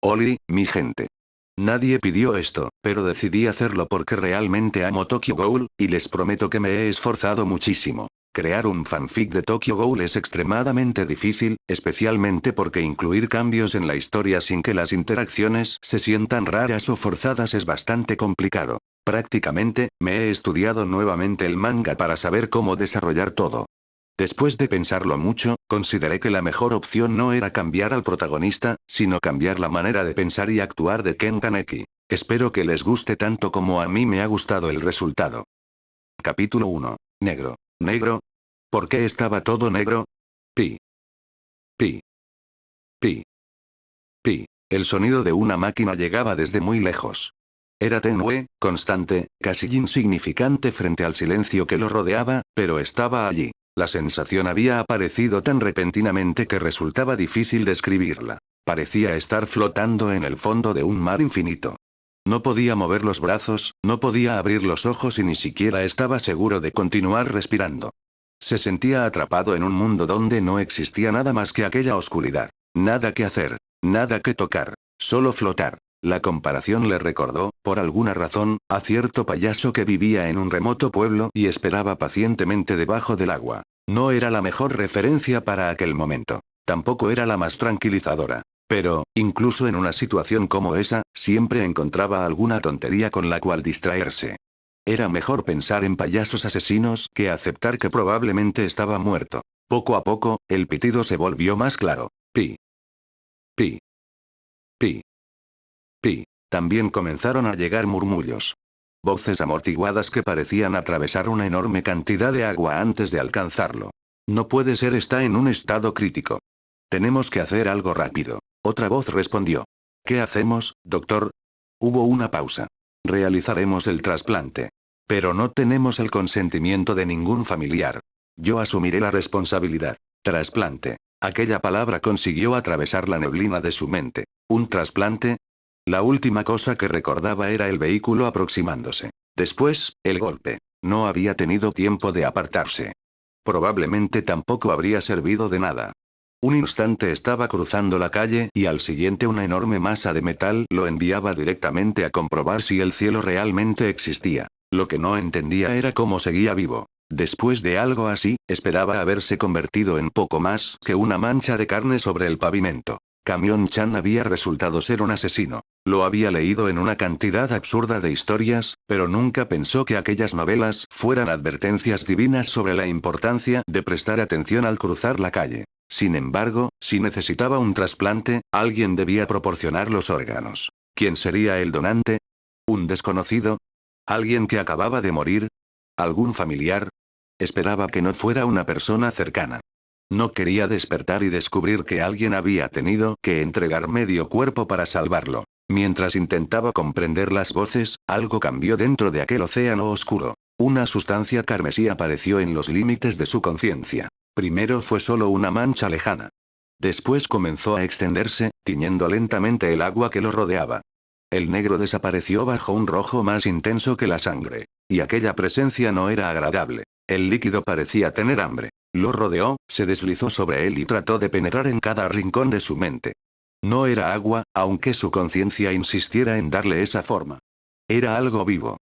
Oli, mi gente. Nadie pidió esto, pero decidí hacerlo porque realmente amo Tokyo Ghoul, y les prometo que me he esforzado muchísimo. Crear un fanfic de Tokyo Ghoul es extremadamente difícil, especialmente porque incluir cambios en la historia sin que las interacciones se sientan raras o forzadas es bastante complicado. Prácticamente, me he estudiado nuevamente el manga para saber cómo desarrollar todo. Después de pensarlo mucho, consideré que la mejor opción no era cambiar al protagonista, sino cambiar la manera de pensar y actuar de Ken Kaneki. Espero que les guste tanto como a mí me ha gustado el resultado. Capítulo 1. Negro. ¿Negro? ¿Por qué estaba todo negro? Pi. Pi. Pi. Pi. El sonido de una máquina llegaba desde muy lejos. Era tenue, constante, casi insignificante frente al silencio que lo rodeaba, pero estaba allí. La sensación había aparecido tan repentinamente que resultaba difícil describirla. Parecía estar flotando en el fondo de un mar infinito. No podía mover los brazos, no podía abrir los ojos y ni siquiera estaba seguro de continuar respirando. Se sentía atrapado en un mundo donde no existía nada más que aquella oscuridad. Nada que hacer, nada que tocar, solo flotar. La comparación le recordó, por alguna razón, a cierto payaso que vivía en un remoto pueblo y esperaba pacientemente debajo del agua. No era la mejor referencia para aquel momento. Tampoco era la más tranquilizadora. Pero, incluso en una situación como esa, siempre encontraba alguna tontería con la cual distraerse. Era mejor pensar en payasos asesinos que aceptar que probablemente estaba muerto. Poco a poco, el pitido se volvió más claro. Pi. Pi. Pi. Pi. También comenzaron a llegar murmullos. Voces amortiguadas que parecían atravesar una enorme cantidad de agua antes de alcanzarlo. No puede ser, está en un estado crítico. Tenemos que hacer algo rápido. Otra voz respondió. ¿Qué hacemos, doctor? Hubo una pausa. Realizaremos el trasplante. Pero no tenemos el consentimiento de ningún familiar. Yo asumiré la responsabilidad. Trasplante. Aquella palabra consiguió atravesar la neblina de su mente. ¿Un trasplante? La última cosa que recordaba era el vehículo aproximándose. Después, el golpe. No había tenido tiempo de apartarse. Probablemente tampoco habría servido de nada. Un instante estaba cruzando la calle y al siguiente una enorme masa de metal lo enviaba directamente a comprobar si el cielo realmente existía. Lo que no entendía era cómo seguía vivo. Después de algo así, esperaba haberse convertido en poco más que una mancha de carne sobre el pavimento. Camión-chan había resultado ser un asesino. Lo había leído en una cantidad absurda de historias, pero nunca pensó que aquellas novelas fueran advertencias divinas sobre la importancia de prestar atención al cruzar la calle. Sin embargo, si necesitaba un trasplante, alguien debía proporcionar los órganos. ¿Quién sería el donante? ¿Un desconocido? ¿Alguien que acababa de morir? ¿Algún familiar? Esperaba que no fuera una persona cercana. No quería despertar y descubrir que alguien había tenido que entregar medio cuerpo para salvarlo. Mientras intentaba comprender las voces, algo cambió dentro de aquel océano oscuro. Una sustancia carmesí apareció en los límites de su conciencia. Primero fue solo una mancha lejana. Después comenzó a extenderse, tiñendo lentamente el agua que lo rodeaba. El negro desapareció bajo un rojo más intenso que la sangre. Y aquella presencia no era agradable. El líquido parecía tener hambre. Lo rodeó, se deslizó sobre él y trató de penetrar en cada rincón de su mente. No era agua, aunque su conciencia insistiera en darle esa forma. Era algo vivo.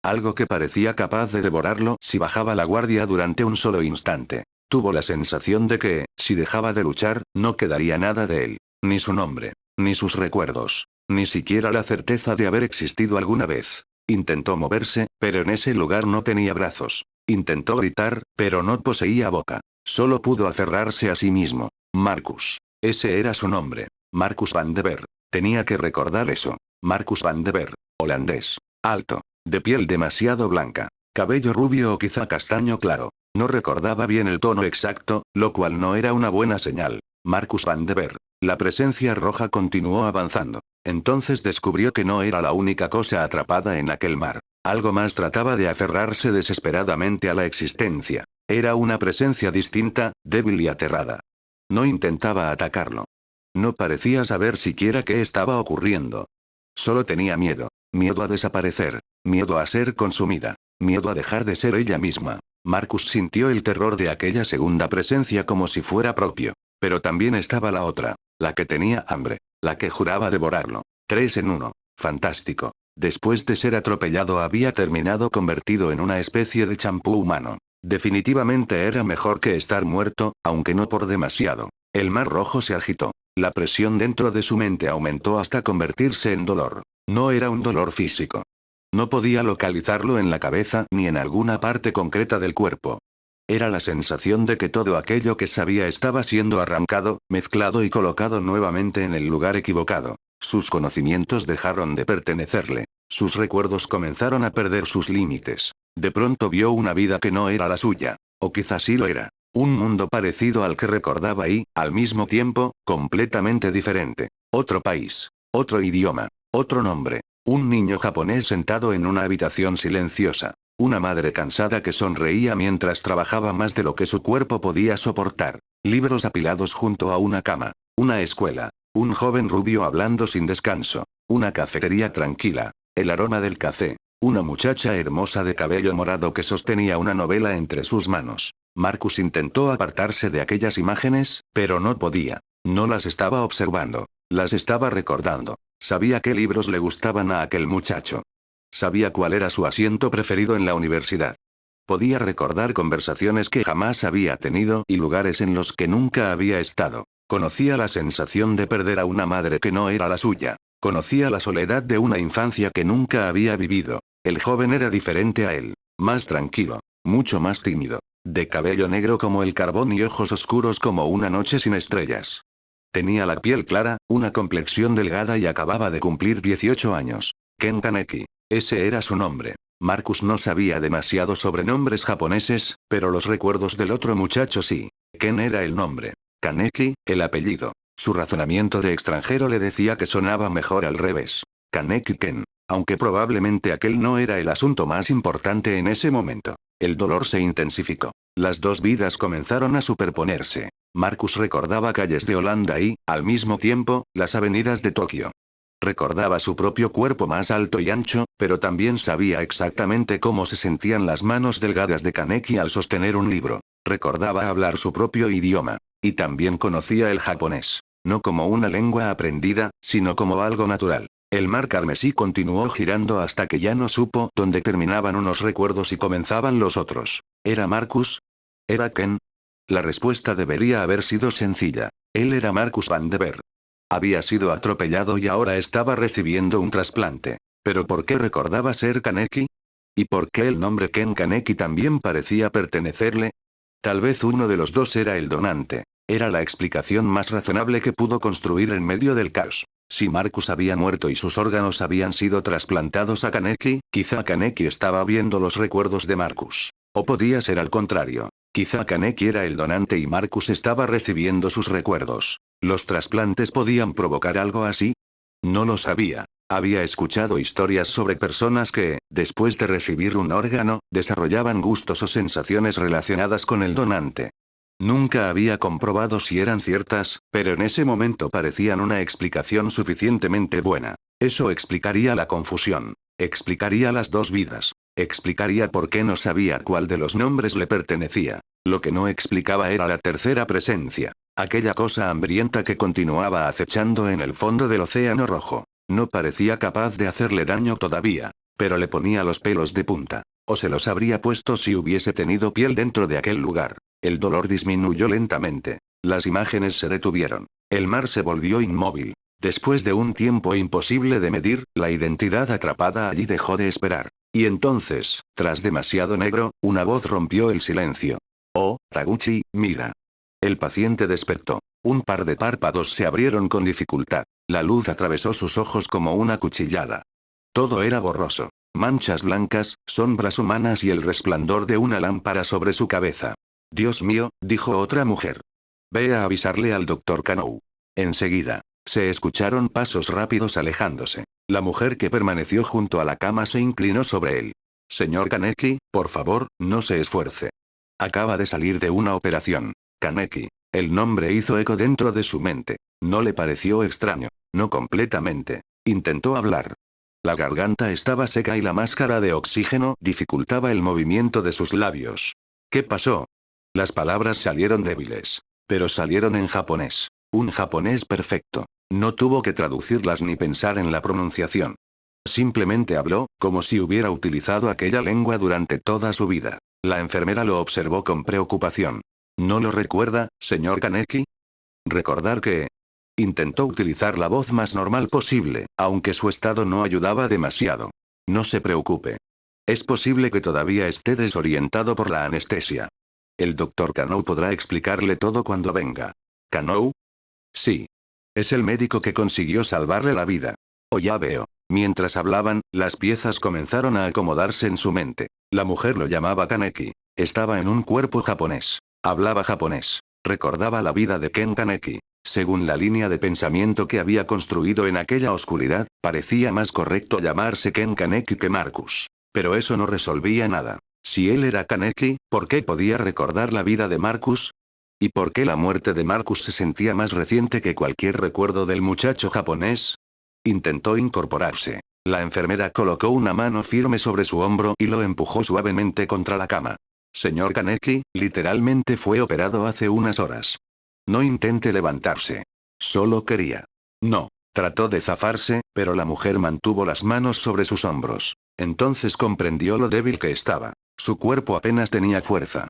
Algo que parecía capaz de devorarlo si bajaba la guardia durante un solo instante. Tuvo la sensación de que, si dejaba de luchar, no quedaría nada de él. Ni su nombre. Ni sus recuerdos. Ni siquiera la certeza de haber existido alguna vez. Intentó moverse, pero en ese lugar no tenía brazos. Intentó gritar, pero no poseía boca. Solo pudo aferrarse a sí mismo. Marcus. Ese era su nombre. Marcus van de Ver. Tenía que recordar eso. Marcus van de Ver. Holandés. Alto. De piel demasiado blanca. Cabello rubio o quizá castaño claro. No recordaba bien el tono exacto, lo cual no era una buena señal. Marcus van de Ver. La presencia roja continuó avanzando. Entonces descubrió que no era la única cosa atrapada en aquel mar. Algo más trataba de aferrarse desesperadamente a la existencia. Era una presencia distinta, débil y aterrada. No intentaba atacarlo. No parecía saber siquiera qué estaba ocurriendo. Solo tenía miedo. Miedo a desaparecer. Miedo a ser consumida. Miedo a dejar de ser ella misma. Marcus sintió el terror de aquella segunda presencia como si fuera propio. Pero también estaba la otra, la que tenía hambre. La que juraba devorarlo. 3 en 1. Fantástico. Después de ser atropellado había terminado convertido en una especie de champú humano. Definitivamente era mejor que estar muerto, aunque no por demasiado. El mar rojo se agitó. La presión dentro de su mente aumentó hasta convertirse en dolor. No era un dolor físico. No podía localizarlo en la cabeza ni en alguna parte concreta del cuerpo. Era la sensación de que todo aquello que sabía estaba siendo arrancado, mezclado y colocado nuevamente en el lugar equivocado. Sus conocimientos dejaron de pertenecerle. Sus recuerdos comenzaron a perder sus límites. De pronto vio una vida que no era la suya. O quizás sí lo era. Un mundo parecido al que recordaba y, al mismo tiempo, completamente diferente. Otro país. Otro idioma. Otro nombre. Un niño japonés sentado en una habitación silenciosa. Una madre cansada que sonreía mientras trabajaba más de lo que su cuerpo podía soportar. Libros apilados junto a una cama. Una escuela. Un joven rubio hablando sin descanso. Una cafetería tranquila. El aroma del café. Una muchacha hermosa de cabello morado que sostenía una novela entre sus manos. Marcus intentó apartarse de aquellas imágenes, pero no podía. No las estaba observando. Las estaba recordando. Sabía qué libros le gustaban a aquel muchacho. Sabía cuál era su asiento preferido en la universidad. Podía recordar conversaciones que jamás había tenido y lugares en los que nunca había estado. Conocía la sensación de perder a una madre que no era la suya. Conocía la soledad de una infancia que nunca había vivido. El joven era diferente a él. Más tranquilo. Mucho más tímido. De cabello negro como el carbón y ojos oscuros como una noche sin estrellas. Tenía la piel clara, una complexión delgada y acababa de cumplir 18 años. Ken Kaneki. Ese era su nombre. Marcus no sabía demasiado sobre nombres japoneses, pero los recuerdos del otro muchacho sí. Ken era el nombre. Kaneki, el apellido. Su razonamiento de extranjero le decía que sonaba mejor al revés. Kaneki Ken. Aunque probablemente aquel no era el asunto más importante en ese momento. El dolor se intensificó. Las dos vidas comenzaron a superponerse. Marcus recordaba calles de Holanda y, al mismo tiempo, las avenidas de Tokio. Recordaba su propio cuerpo más alto y ancho, pero también sabía exactamente cómo se sentían las manos delgadas de Kaneki al sostener un libro. Recordaba hablar su propio idioma. Y también conocía el japonés. No como una lengua aprendida, sino como algo natural. El mar carmesí continuó girando hasta que ya no supo dónde terminaban unos recuerdos y comenzaban los otros. ¿Era Marcus? ¿Era Ken? La respuesta debería haber sido sencilla. Él era Marcus Van de Ver. Había sido atropellado y ahora estaba recibiendo un trasplante. ¿Pero por qué recordaba ser Kaneki? ¿Y por qué el nombre Ken Kaneki también parecía pertenecerle? Tal vez uno de los dos era el donante. Era la explicación más razonable que pudo construir en medio del caos. Si Marcus había muerto y sus órganos habían sido trasplantados a Kaneki, quizá Kaneki estaba viendo los recuerdos de Marcus. O podía ser al contrario. Quizá Kaneki era el donante y Marcus estaba recibiendo sus recuerdos. ¿Los trasplantes podían provocar algo así? No lo sabía. Había escuchado historias sobre personas que, después de recibir un órgano, desarrollaban gustos o sensaciones relacionadas con el donante. Nunca había comprobado si eran ciertas, pero en ese momento parecían una explicación suficientemente buena. Eso explicaría la confusión. Explicaría las dos vidas. Explicaría por qué no sabía cuál de los nombres le pertenecía. Lo que no explicaba era la tercera presencia. Aquella cosa hambrienta que continuaba acechando en el fondo del océano rojo. No parecía capaz de hacerle daño todavía. Pero le ponía los pelos de punta. O se los habría puesto si hubiese tenido piel dentro de aquel lugar. El dolor disminuyó lentamente. Las imágenes se detuvieron. El mar se volvió inmóvil. Después de un tiempo imposible de medir, la identidad atrapada allí dejó de esperar. Y entonces, tras demasiado negro, una voz rompió el silencio. Oh, Taguchi, mira. El paciente despertó. Un par de párpados se abrieron con dificultad. La luz atravesó sus ojos como una cuchillada. Todo era borroso. Manchas blancas, sombras humanas y el resplandor de una lámpara sobre su cabeza. Dios mío, dijo otra mujer. Ve a avisarle al doctor Kanou. Enseguida. Se escucharon pasos rápidos alejándose. La mujer que permaneció junto a la cama se inclinó sobre él. Señor Kaneki, por favor, no se esfuerce. Acaba de salir de una operación. Kaneki. El nombre hizo eco dentro de su mente. No le pareció extraño. No completamente. Intentó hablar. La garganta estaba seca y la máscara de oxígeno dificultaba el movimiento de sus labios. ¿Qué pasó? Las palabras salieron débiles. Pero salieron en japonés. Un japonés perfecto. No tuvo que traducirlas ni pensar en la pronunciación. Simplemente habló, como si hubiera utilizado aquella lengua durante toda su vida. La enfermera lo observó con preocupación. ¿No lo recuerda, señor Kaneki? Recordar que... Intentó utilizar la voz más normal posible, aunque su estado no ayudaba demasiado. No se preocupe. Es posible que todavía esté desorientado por la anestesia. El doctor Kanou podrá explicarle todo cuando venga. ¿Kanou? Sí. Es el médico que consiguió salvarle la vida. Oh, ya veo. Mientras hablaban, las piezas comenzaron a acomodarse en su mente. La mujer lo llamaba Kaneki. Estaba en un cuerpo japonés. Hablaba japonés. Recordaba la vida de Ken Kaneki. Según la línea de pensamiento que había construido en aquella oscuridad, parecía más correcto llamarse Ken Kaneki que Marcus. Pero eso no resolvía nada. Si él era Kaneki, ¿por qué podía recordar la vida de Marcus? ¿Y por qué la muerte de Marcus se sentía más reciente que cualquier recuerdo del muchacho japonés? Intentó incorporarse. La enfermera colocó una mano firme sobre su hombro y lo empujó suavemente contra la cama. Señor Kaneki, literalmente fue operado hace unas horas. No intente levantarse. Solo quería. No. Trató de zafarse, pero la mujer mantuvo las manos sobre sus hombros. Entonces comprendió lo débil que estaba. Su cuerpo apenas tenía fuerza.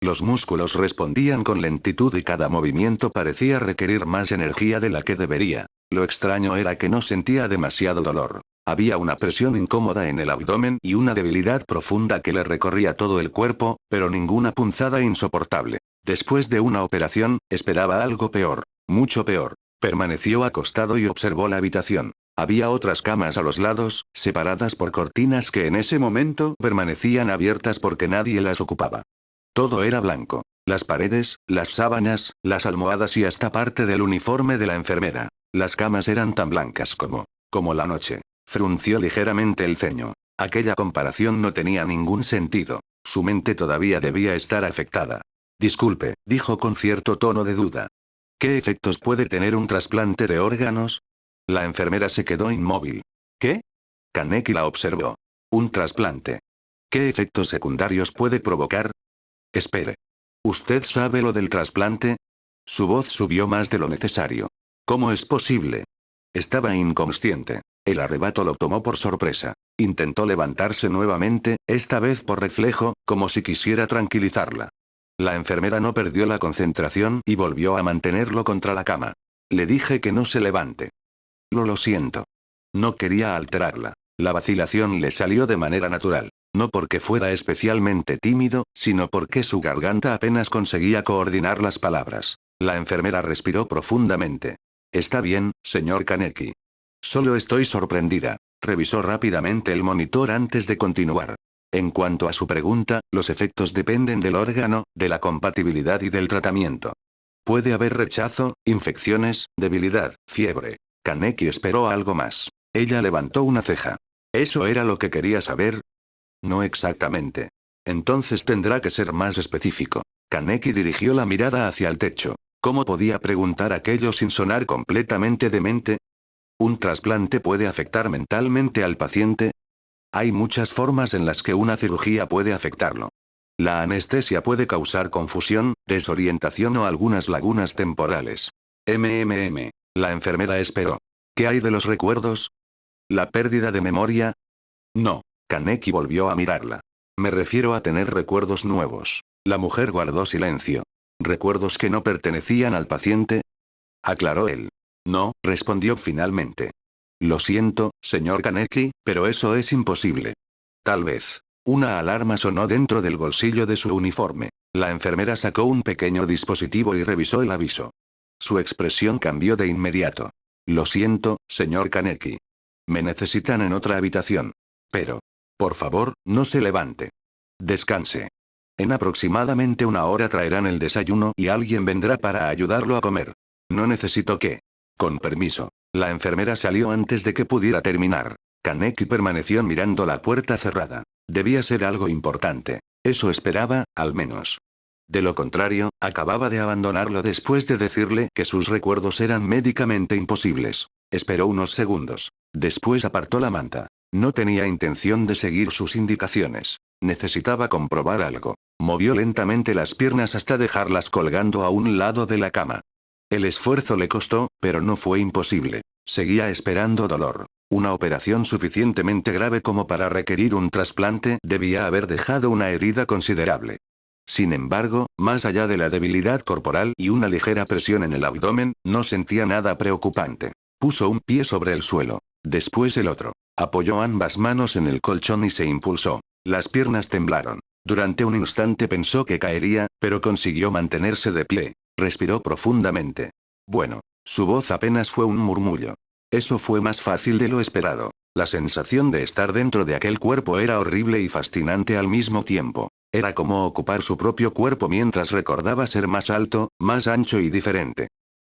Los músculos respondían con lentitud y cada movimiento parecía requerir más energía de la que debería. Lo extraño era que no sentía demasiado dolor. Había una presión incómoda en el abdomen y una debilidad profunda que le recorría todo el cuerpo, pero ninguna punzada insoportable. Después de una operación, esperaba algo peor. Mucho peor. Permaneció acostado y observó la habitación. Había otras camas a los lados, separadas por cortinas que en ese momento permanecían abiertas porque nadie las ocupaba. Todo era blanco. Las paredes, las sábanas, las almohadas y hasta parte del uniforme de la enfermera. Las camas eran tan blancas como la noche. Frunció ligeramente el ceño. Aquella comparación no tenía ningún sentido. Su mente todavía debía estar afectada. Disculpe, dijo con cierto tono de duda. ¿Qué efectos puede tener un trasplante de órganos? La enfermera se quedó inmóvil. ¿Qué? Kaneki la observó. Un trasplante. ¿Qué efectos secundarios puede provocar? Espere. ¿Usted sabe lo del trasplante? Su voz subió más de lo necesario. ¿Cómo es posible? Estaba inconsciente. El arrebato lo tomó por sorpresa. Intentó levantarse nuevamente, esta vez por reflejo, como si quisiera tranquilizarla. La enfermera no perdió la concentración y volvió a mantenerlo contra la cama. Le dije que no se levante. Lo siento. No quería alterarla. La vacilación le salió de manera natural. No porque fuera especialmente tímido, sino porque su garganta apenas conseguía coordinar las palabras. La enfermera respiró profundamente. Está bien, señor Kaneki. Solo estoy sorprendida. Revisó rápidamente el monitor antes de continuar. En cuanto a su pregunta, los efectos dependen del órgano, de la compatibilidad y del tratamiento. Puede haber rechazo, infecciones, debilidad, fiebre. Kaneki esperó algo más. Ella levantó una ceja. ¿Eso era lo que quería saber? No exactamente. Entonces tendrá que ser más específico. Kaneki dirigió la mirada hacia el techo. ¿Cómo podía preguntar aquello sin sonar completamente demente? ¿Un trasplante puede afectar mentalmente al paciente? Hay muchas formas en las que una cirugía puede afectarlo. La anestesia puede causar confusión, desorientación o algunas lagunas temporales. La enfermera esperó. ¿Qué hay de los recuerdos? ¿La pérdida de memoria? No. Kaneki volvió a mirarla. Me refiero a tener recuerdos nuevos. La mujer guardó silencio. ¿Recuerdos que no pertenecían al paciente? Aclaró él. No, respondió finalmente. Lo siento, señor Kaneki, pero eso es imposible. Tal vez. Una alarma sonó dentro del bolsillo de su uniforme. La enfermera sacó un pequeño dispositivo y revisó el aviso. Su expresión cambió de inmediato. Lo siento, señor Kaneki. Me necesitan en otra habitación. Pero. Por favor, no se levante. Descanse. En aproximadamente una hora traerán el desayuno y alguien vendrá para ayudarlo a comer. No necesito que. Con permiso. La enfermera salió antes de que pudiera terminar. Kaneki permaneció mirando la puerta cerrada. Debía ser algo importante. Eso esperaba, al menos. De lo contrario, acababa de abandonarlo después de decirle que sus recuerdos eran médicamente imposibles. Esperó unos segundos. Después apartó la manta. No tenía intención de seguir sus indicaciones. Necesitaba comprobar algo. Movió lentamente las piernas hasta dejarlas colgando a un lado de la cama. El esfuerzo le costó, pero no fue imposible. Seguía esperando dolor. Una operación suficientemente grave como para requerir un trasplante debía haber dejado una herida considerable. Sin embargo, más allá de la debilidad corporal y una ligera presión en el abdomen, no sentía nada preocupante. Puso un pie sobre el suelo. Después el otro. Apoyó ambas manos en el colchón y se impulsó. Las piernas temblaron. Durante un instante pensó que caería, pero consiguió mantenerse de pie. Respiró profundamente. Bueno, su voz apenas fue un murmullo. Eso fue más fácil de lo esperado. La sensación de estar dentro de aquel cuerpo era horrible y fascinante al mismo tiempo. Era como ocupar su propio cuerpo mientras recordaba ser más alto, más ancho y diferente.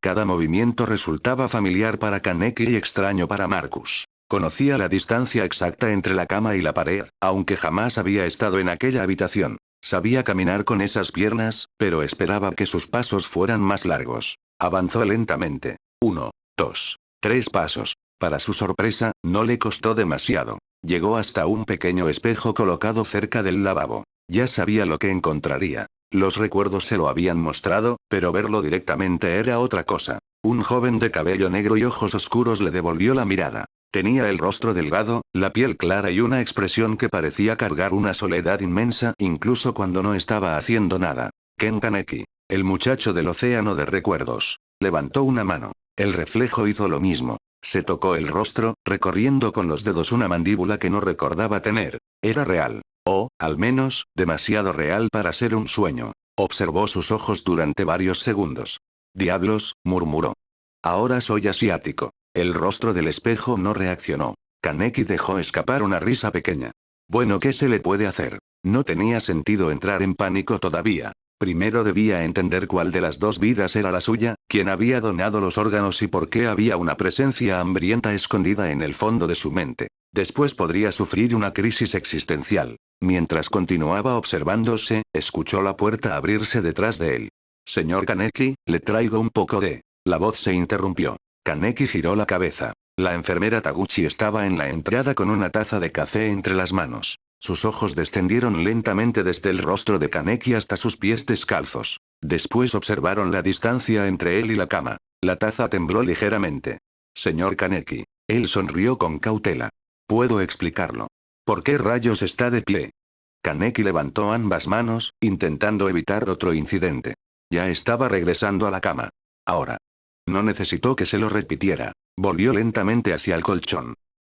Cada movimiento resultaba familiar para Kaneki y extraño para Marcus. Conocía la distancia exacta entre la cama y la pared, aunque jamás había estado en aquella habitación. Sabía caminar con esas piernas, pero esperaba que sus pasos fueran más largos. Avanzó lentamente. 1, 2, 3 pasos. Para su sorpresa, no le costó demasiado. Llegó hasta un pequeño espejo colocado cerca del lavabo. Ya sabía lo que encontraría. Los recuerdos se lo habían mostrado, pero verlo directamente era otra cosa. Un joven de cabello negro y ojos oscuros le devolvió la mirada. Tenía el rostro delgado, la piel clara y una expresión que parecía cargar una soledad inmensa incluso cuando no estaba haciendo nada. Ken Kaneki. El muchacho del océano de recuerdos. Levantó una mano. El reflejo hizo lo mismo. Se tocó el rostro, recorriendo con los dedos una mandíbula que no recordaba tener. Era real. O, al menos, demasiado real para ser un sueño. Observó sus ojos durante varios segundos. «Diablos», murmuró. «Ahora soy asiático». El rostro del espejo no reaccionó. Kaneki dejó escapar una risa pequeña. Bueno, ¿qué se le puede hacer? No tenía sentido entrar en pánico todavía. Primero debía entender cuál de las dos vidas era la suya, quién había donado los órganos y por qué había una presencia hambrienta escondida en el fondo de su mente. Después podría sufrir una crisis existencial. Mientras continuaba observándose, escuchó la puerta abrirse detrás de él. «Señor Kaneki, le traigo un poco de...». La voz se interrumpió. Kaneki giró la cabeza. La enfermera Taguchi estaba en la entrada con una taza de café entre las manos. Sus ojos descendieron lentamente desde el rostro de Kaneki hasta sus pies descalzos. Después observaron la distancia entre él y la cama. La taza tembló ligeramente. «Señor Kaneki». Él sonrió con cautela. «Puedo explicarlo. ¿Por qué rayos está de pie?» Kaneki levantó ambas manos, intentando evitar otro incidente. Ya estaba regresando a la cama. Ahora. No necesitó que se lo repitiera. Volvió lentamente hacia el colchón.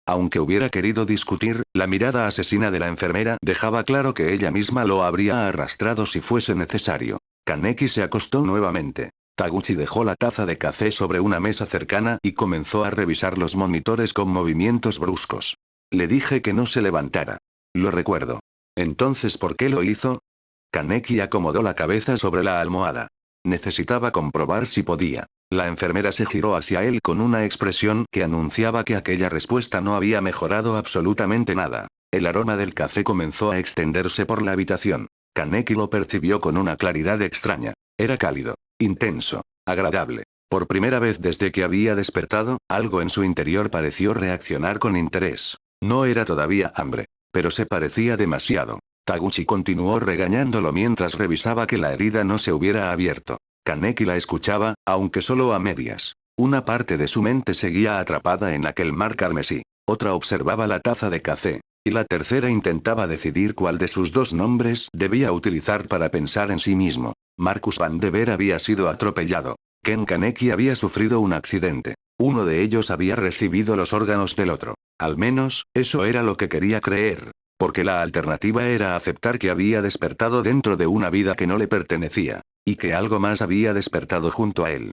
Aunque hubiera querido discutir, la mirada asesina de la enfermera dejaba claro que ella misma lo habría arrastrado si fuese necesario. Kaneki se acostó nuevamente. Taguchi dejó la taza de café sobre una mesa cercana y comenzó a revisar los monitores con movimientos bruscos. Le dije que no se levantara. Lo recuerdo. Entonces, ¿por qué lo hizo? Kaneki acomodó la cabeza sobre la almohada. Necesitaba comprobar si podía. La enfermera se giró hacia él con una expresión que anunciaba que aquella respuesta no había mejorado absolutamente nada. El aroma del café comenzó a extenderse por la habitación. Kaneki lo percibió con una claridad extraña. Era cálido, intenso, agradable. Por primera vez desde que había despertado, algo en su interior pareció reaccionar con interés. No era todavía hambre, pero se parecía demasiado. Taguchi continuó regañándolo mientras revisaba que la herida no se hubiera abierto. Kaneki la escuchaba, aunque solo a medias. Una parte de su mente seguía atrapada en aquel mar carmesí. Otra observaba la taza de café. Y la tercera intentaba decidir cuál de sus dos nombres debía utilizar para pensar en sí mismo. Marcus Van de Beer había sido atropellado. Ken Kaneki había sufrido un accidente. Uno de ellos había recibido los órganos del otro. Al menos, eso era lo que quería creer. Porque la alternativa era aceptar que había despertado dentro de una vida que no le pertenecía. Y que algo más había despertado junto a él.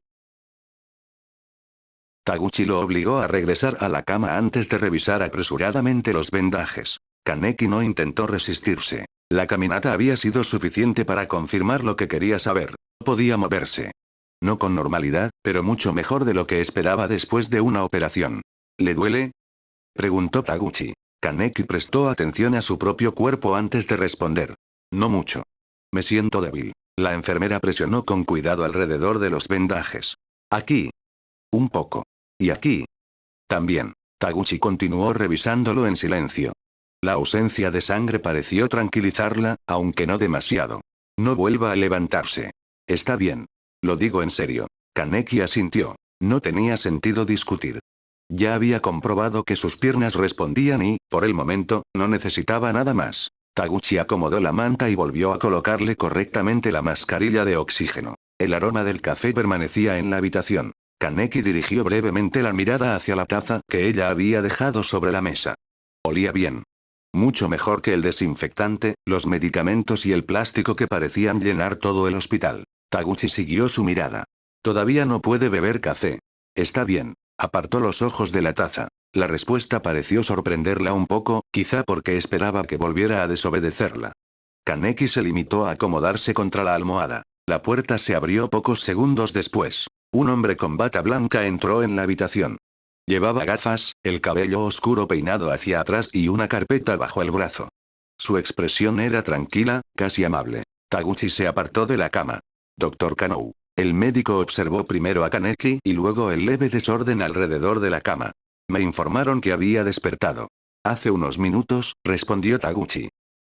Taguchi lo obligó a regresar a la cama antes de revisar apresuradamente los vendajes. Kaneki no intentó resistirse. La caminata había sido suficiente para confirmar lo que quería saber. No podía moverse. No con normalidad, pero mucho mejor de lo que esperaba después de una operación. ¿Le duele?, preguntó Taguchi. Kaneki prestó atención a su propio cuerpo antes de responder. No mucho. Me siento débil. La enfermera presionó con cuidado alrededor de los vendajes. Aquí. Un poco. Y aquí. También. Taguchi continuó revisándolo en silencio. La ausencia de sangre pareció tranquilizarla, aunque no demasiado. No vuelva a levantarse. Está bien. Lo digo en serio. Kaneki asintió. No tenía sentido discutir. Ya había comprobado que sus piernas respondían y, por el momento, no necesitaba nada más. Taguchi acomodó la manta y volvió a colocarle correctamente la mascarilla de oxígeno. El aroma del café permanecía en la habitación. Kaneki dirigió brevemente la mirada hacia la taza que ella había dejado sobre la mesa. Olía bien. Mucho mejor que el desinfectante, los medicamentos y el plástico que parecían llenar todo el hospital. Taguchi siguió su mirada. Todavía no puede beber café. Está bien. Apartó los ojos de la taza. La respuesta pareció sorprenderla un poco, quizá porque esperaba que volviera a desobedecerla. Kaneki se limitó a acomodarse contra la almohada. La puerta se abrió pocos segundos después. Un hombre con bata blanca entró en la habitación. Llevaba gafas, el cabello oscuro peinado hacia atrás y una carpeta bajo el brazo. Su expresión era tranquila, casi amable. Taguchi se apartó de la cama. Dr. Kanou. El médico observó primero a Kaneki y luego el leve desorden alrededor de la cama. Me informaron que había despertado. Hace unos minutos, respondió Taguchi.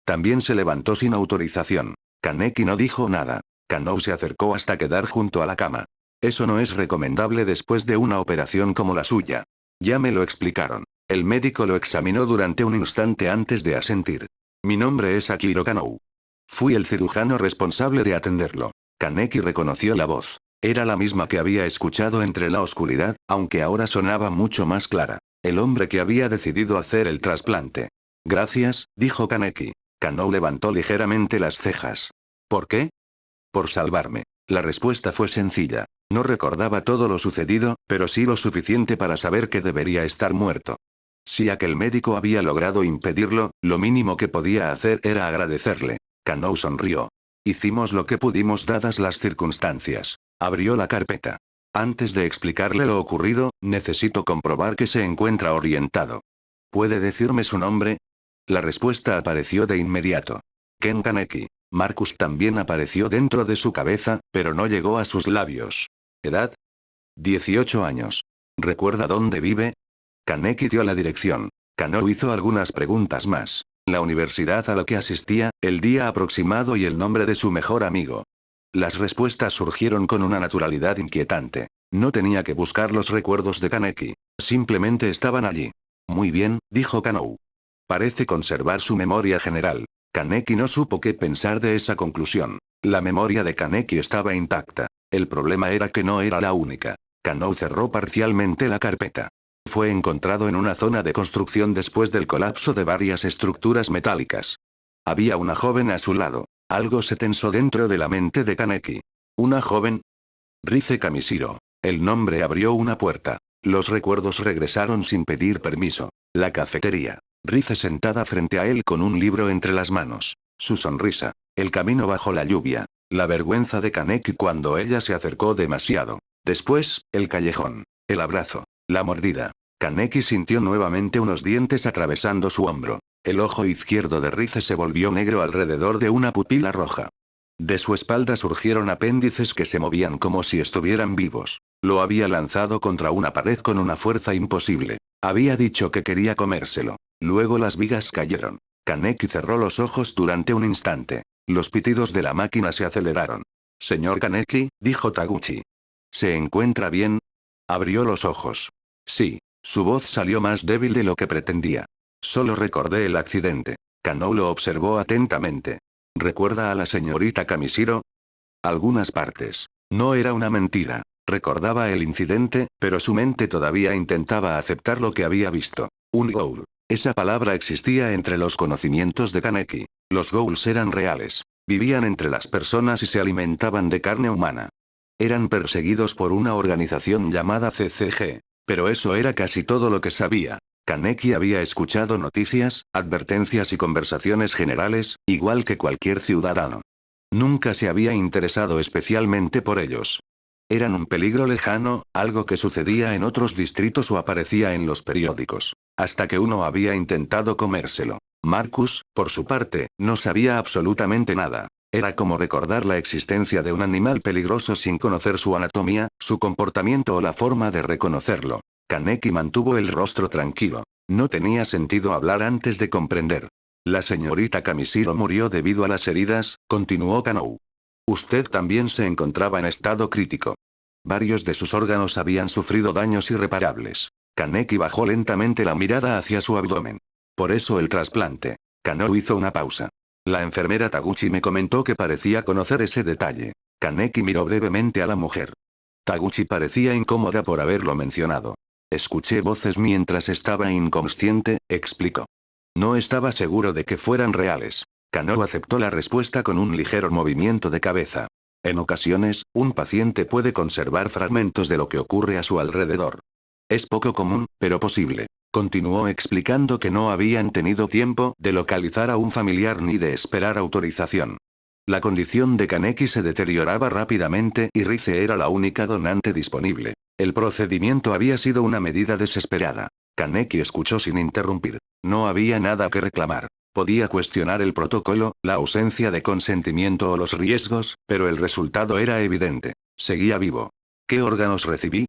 También se levantó sin autorización. Kaneki no dijo nada. Kanou se acercó hasta quedar junto a la cama. Eso no es recomendable después de una operación como la suya. Ya me lo explicaron. El médico lo examinó durante un instante antes de asentir. Mi nombre es Akiro Kanou. Fui el cirujano responsable de atenderlo. Kaneki reconoció la voz. Era la misma que había escuchado entre la oscuridad, aunque ahora sonaba mucho más clara. El hombre que había decidido hacer el trasplante. Gracias, dijo Kaneki. Kanou levantó ligeramente las cejas. ¿Por qué? Por salvarme. La respuesta fue sencilla. No recordaba todo lo sucedido, pero sí lo suficiente para saber que debería estar muerto. Si aquel médico había logrado impedirlo, lo mínimo que podía hacer era agradecerle. Kanou sonrió. Hicimos lo que pudimos dadas las circunstancias. Abrió la carpeta. Antes de explicarle lo ocurrido, necesito comprobar que se encuentra orientado. ¿Puede decirme su nombre? La respuesta apareció de inmediato. Ken Kaneki. Marcus también apareció dentro de su cabeza, pero no llegó a sus labios. ¿Edad? 18 años. ¿Recuerda dónde vive? Kaneki dio la dirección. Kanou hizo algunas preguntas más. La universidad a la que asistía, el día aproximado y el nombre de su mejor amigo. Las respuestas surgieron con una naturalidad inquietante. No tenía que buscar los recuerdos de Kaneki. Simplemente estaban allí. Muy bien, dijo Kanou. Parece conservar su memoria general. Kaneki no supo qué pensar de esa conclusión. La memoria de Kaneki estaba intacta. El problema era que no era la única. Kanou cerró parcialmente la carpeta. Fue encontrado en una zona de construcción después del colapso de varias estructuras metálicas. Había una joven a su lado. Algo se tensó dentro de la mente de Kaneki. ¿Una joven? Rize Kamishiro. El nombre abrió una puerta. Los recuerdos regresaron sin pedir permiso. La cafetería. Rize sentada frente a él con un libro entre las manos. Su sonrisa. El camino bajo la lluvia. La vergüenza de Kaneki cuando ella se acercó demasiado. Después, el callejón. El abrazo. La mordida. Kaneki sintió nuevamente unos dientes atravesando su hombro. El ojo izquierdo de Rize se volvió negro alrededor de una pupila roja. De su espalda surgieron apéndices que se movían como si estuvieran vivos. Lo había lanzado contra una pared con una fuerza imposible. Había dicho que quería comérselo. Luego las vigas cayeron. Kaneki cerró los ojos durante un instante. Los pitidos de la máquina se aceleraron. Señor Kaneki, dijo Taguchi. ¿Se encuentra bien? Abrió los ojos. Sí. Su voz salió más débil de lo que pretendía. Solo recordé el accidente. Kanou lo observó atentamente. ¿Recuerda a la señorita Kamishiro? Algunas partes. No era una mentira. Recordaba el incidente, pero su mente todavía intentaba aceptar lo que había visto. Un ghoul. Esa palabra existía entre los conocimientos de Kaneki. Los ghouls eran reales. Vivían entre las personas y se alimentaban de carne humana. Eran perseguidos por una organización llamada CCG. Pero eso era casi todo lo que sabía. Kaneki había escuchado noticias, advertencias y conversaciones generales, igual que cualquier ciudadano. Nunca se había interesado especialmente por ellos. Eran un peligro lejano, algo que sucedía en otros distritos o aparecía en los periódicos. Hasta que uno había intentado comérselo. Marcus, por su parte, no sabía absolutamente nada. Era como recordar la existencia de un animal peligroso sin conocer su anatomía, su comportamiento o la forma de reconocerlo. Kaneki mantuvo el rostro tranquilo. No tenía sentido hablar antes de comprender. La señorita Kamishiro murió debido a las heridas, continuó Kanou. Usted también se encontraba en estado crítico. Varios de sus órganos habían sufrido daños irreparables. Kaneki bajó lentamente la mirada hacia su abdomen. Por eso el trasplante. Kanou hizo una pausa. La enfermera Taguchi me comentó que parecía conocer ese detalle. Kaneki miró brevemente a la mujer. Taguchi parecía incómoda por haberlo mencionado. Escuché voces mientras estaba inconsciente, explicó. No estaba seguro de que fueran reales. Kanou aceptó la respuesta con un ligero movimiento de cabeza. En ocasiones, un paciente puede conservar fragmentos de lo que ocurre a su alrededor. Es poco común, pero posible. Continuó explicando que no habían tenido tiempo de localizar a un familiar ni de esperar autorización. La condición de Kaneki se deterioraba rápidamente y Rize era la única donante disponible. El procedimiento había sido una medida desesperada. Kaneki escuchó sin interrumpir. No había nada que reclamar. Podía cuestionar el protocolo, la ausencia de consentimiento o los riesgos, pero el resultado era evidente. Seguía vivo. ¿Qué órganos recibí?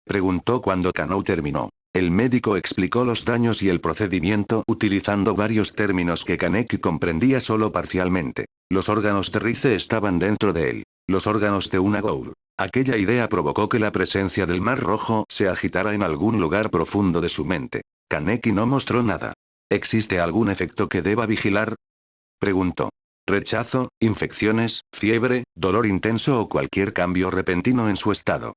Preguntó cuando Kanou terminó. El médico explicó los daños y el procedimiento utilizando varios términos que Kaneki comprendía solo parcialmente. Los órganos de Rize estaban dentro de él. Los órganos de una Ghoul. Aquella idea provocó que la presencia del Mar Rojo se agitara en algún lugar profundo de su mente. Kaneki no mostró nada. ¿Existe algún efecto que deba vigilar? Preguntó. Rechazo, infecciones, fiebre, dolor intenso o cualquier cambio repentino en su estado.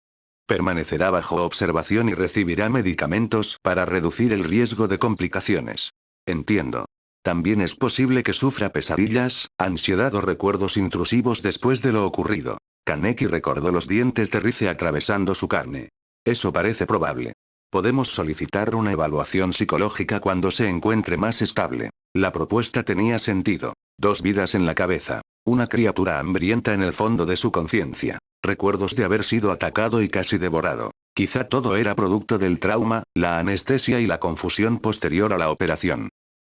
Permanecerá bajo observación y recibirá medicamentos para reducir el riesgo de complicaciones. Entiendo. También es posible que sufra pesadillas, ansiedad o recuerdos intrusivos después de lo ocurrido. Kaneki recordó los dientes de Rize atravesando su carne. Eso parece probable. Podemos solicitar una evaluación psicológica cuando se encuentre más estable. La propuesta tenía sentido. 2 vidas en la cabeza. Una criatura hambrienta en el fondo de su conciencia. Recuerdos de haber sido atacado y casi devorado. Quizá todo era producto del trauma, la anestesia y la confusión posterior a la operación.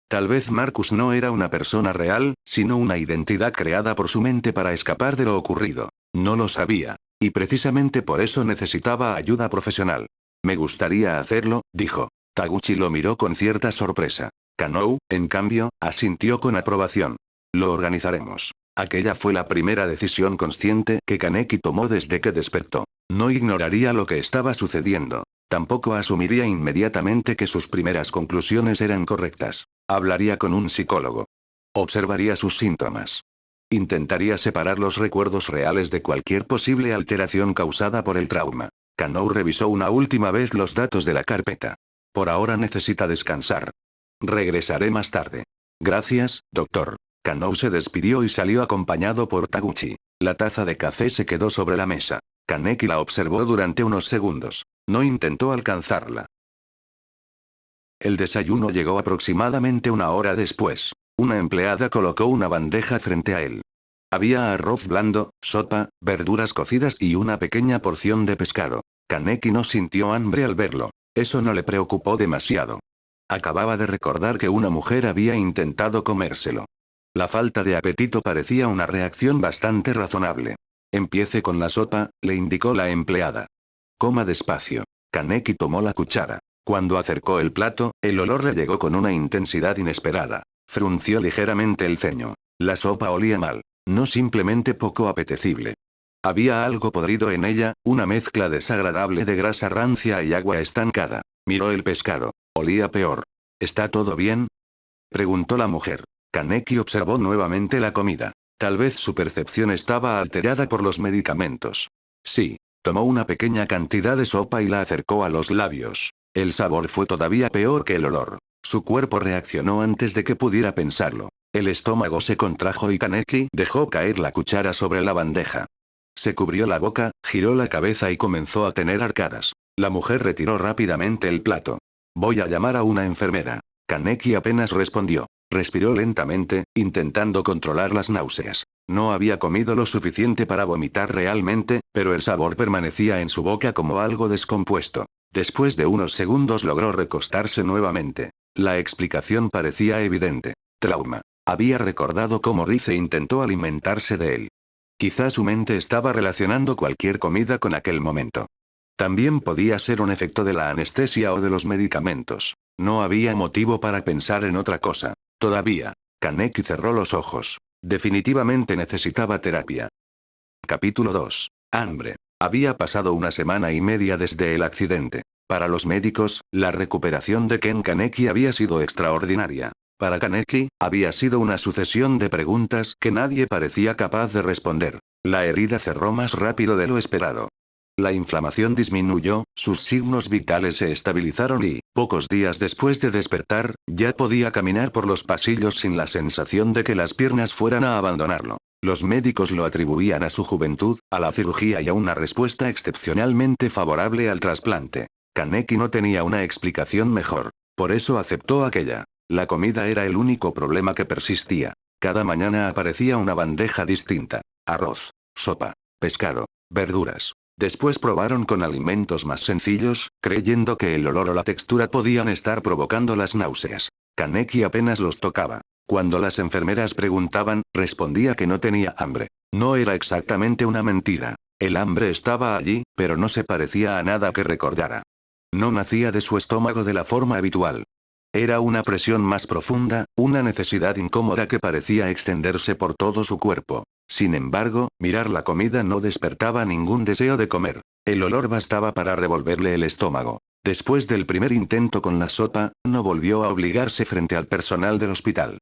Tal vez Marcus no era una persona real, sino una identidad creada por su mente para escapar de lo ocurrido. No lo sabía. Y precisamente por eso necesitaba ayuda profesional. Me gustaría hacerlo, dijo. Taguchi lo miró con cierta sorpresa. Kanou, en cambio, asintió con aprobación. Lo organizaremos. Aquella fue la primera decisión consciente que Kaneki tomó desde que despertó. No ignoraría lo que estaba sucediendo. Tampoco asumiría inmediatamente que sus primeras conclusiones eran correctas. Hablaría con un psicólogo. Observaría sus síntomas. Intentaría separar los recuerdos reales de cualquier posible alteración causada por el trauma. Kanou revisó una última vez los datos de la carpeta. Por ahora necesita descansar. Regresaré más tarde. Gracias, doctor. Kanou se despidió y salió acompañado por Taguchi. La taza de café se quedó sobre la mesa. Kaneki la observó durante unos segundos. No intentó alcanzarla. El desayuno llegó aproximadamente 1 hora después. Una empleada colocó una bandeja frente a él. Había arroz blando, sopa, verduras cocidas y una pequeña porción de pescado. Kaneki no sintió hambre al verlo. Eso no le preocupó demasiado. Acababa de recordar que una mujer había intentado comérselo. La falta de apetito parecía una reacción bastante razonable. Empiece con la sopa, le indicó la empleada. Coma despacio. Kaneki tomó la cuchara. Cuando acercó el plato, el olor le llegó con una intensidad inesperada. Frunció ligeramente el ceño. La sopa olía mal. No simplemente poco apetecible. Había algo podrido en ella, una mezcla desagradable de grasa rancia y agua estancada. Miró el pescado. Olía peor. ¿Está todo bien? Preguntó la mujer. Kaneki observó nuevamente la comida. Tal vez su percepción estaba alterada por los medicamentos. Sí. Tomó una pequeña cantidad de sopa y la acercó a los labios. El sabor fue todavía peor que el olor. Su cuerpo reaccionó antes de que pudiera pensarlo. El estómago se contrajo y Kaneki dejó caer la cuchara sobre la bandeja. Se cubrió la boca, giró la cabeza y comenzó a tener arcadas. La mujer retiró rápidamente el plato. Voy a llamar a una enfermera. Kaneki apenas respondió. Respiró lentamente, intentando controlar las náuseas. No había comido lo suficiente para vomitar realmente, pero el sabor permanecía en su boca como algo descompuesto. Después de unos segundos logró recostarse nuevamente. La explicación parecía evidente. Trauma. Había recordado cómo Rize intentó alimentarse de él. Quizá su mente estaba relacionando cualquier comida con aquel momento. También podía ser un efecto de la anestesia o de los medicamentos. No había motivo para pensar en otra cosa. Todavía. Kaneki cerró los ojos. Definitivamente necesitaba terapia. Capítulo 2. Hambre. Había pasado una semana y media desde el accidente. Para los médicos, la recuperación de Ken Kaneki había sido extraordinaria. Para Kaneki, había sido una sucesión de preguntas que nadie parecía capaz de responder. La herida cerró más rápido de lo esperado. La inflamación disminuyó, sus signos vitales se estabilizaron y, pocos días después de despertar, ya podía caminar por los pasillos sin la sensación de que las piernas fueran a abandonarlo. Los médicos lo atribuían a su juventud, a la cirugía y a una respuesta excepcionalmente favorable al trasplante. Kaneki no tenía una explicación mejor. Por eso aceptó aquella. La comida era el único problema que persistía. Cada mañana aparecía una bandeja distinta. Arroz, sopa, pescado, verduras. Después probaron con alimentos más sencillos, creyendo que el olor o la textura podían estar provocando las náuseas. Kaneki apenas los tocaba. Cuando las enfermeras preguntaban, respondía que no tenía hambre. No era exactamente una mentira. El hambre estaba allí, pero no se parecía a nada que recordara. No nacía de su estómago de la forma habitual. Era una presión más profunda, una necesidad incómoda que parecía extenderse por todo su cuerpo. Sin embargo, mirar la comida no despertaba ningún deseo de comer. El olor bastaba para revolverle el estómago. Después del primer intento con la sopa, no volvió a obligarse frente al personal del hospital.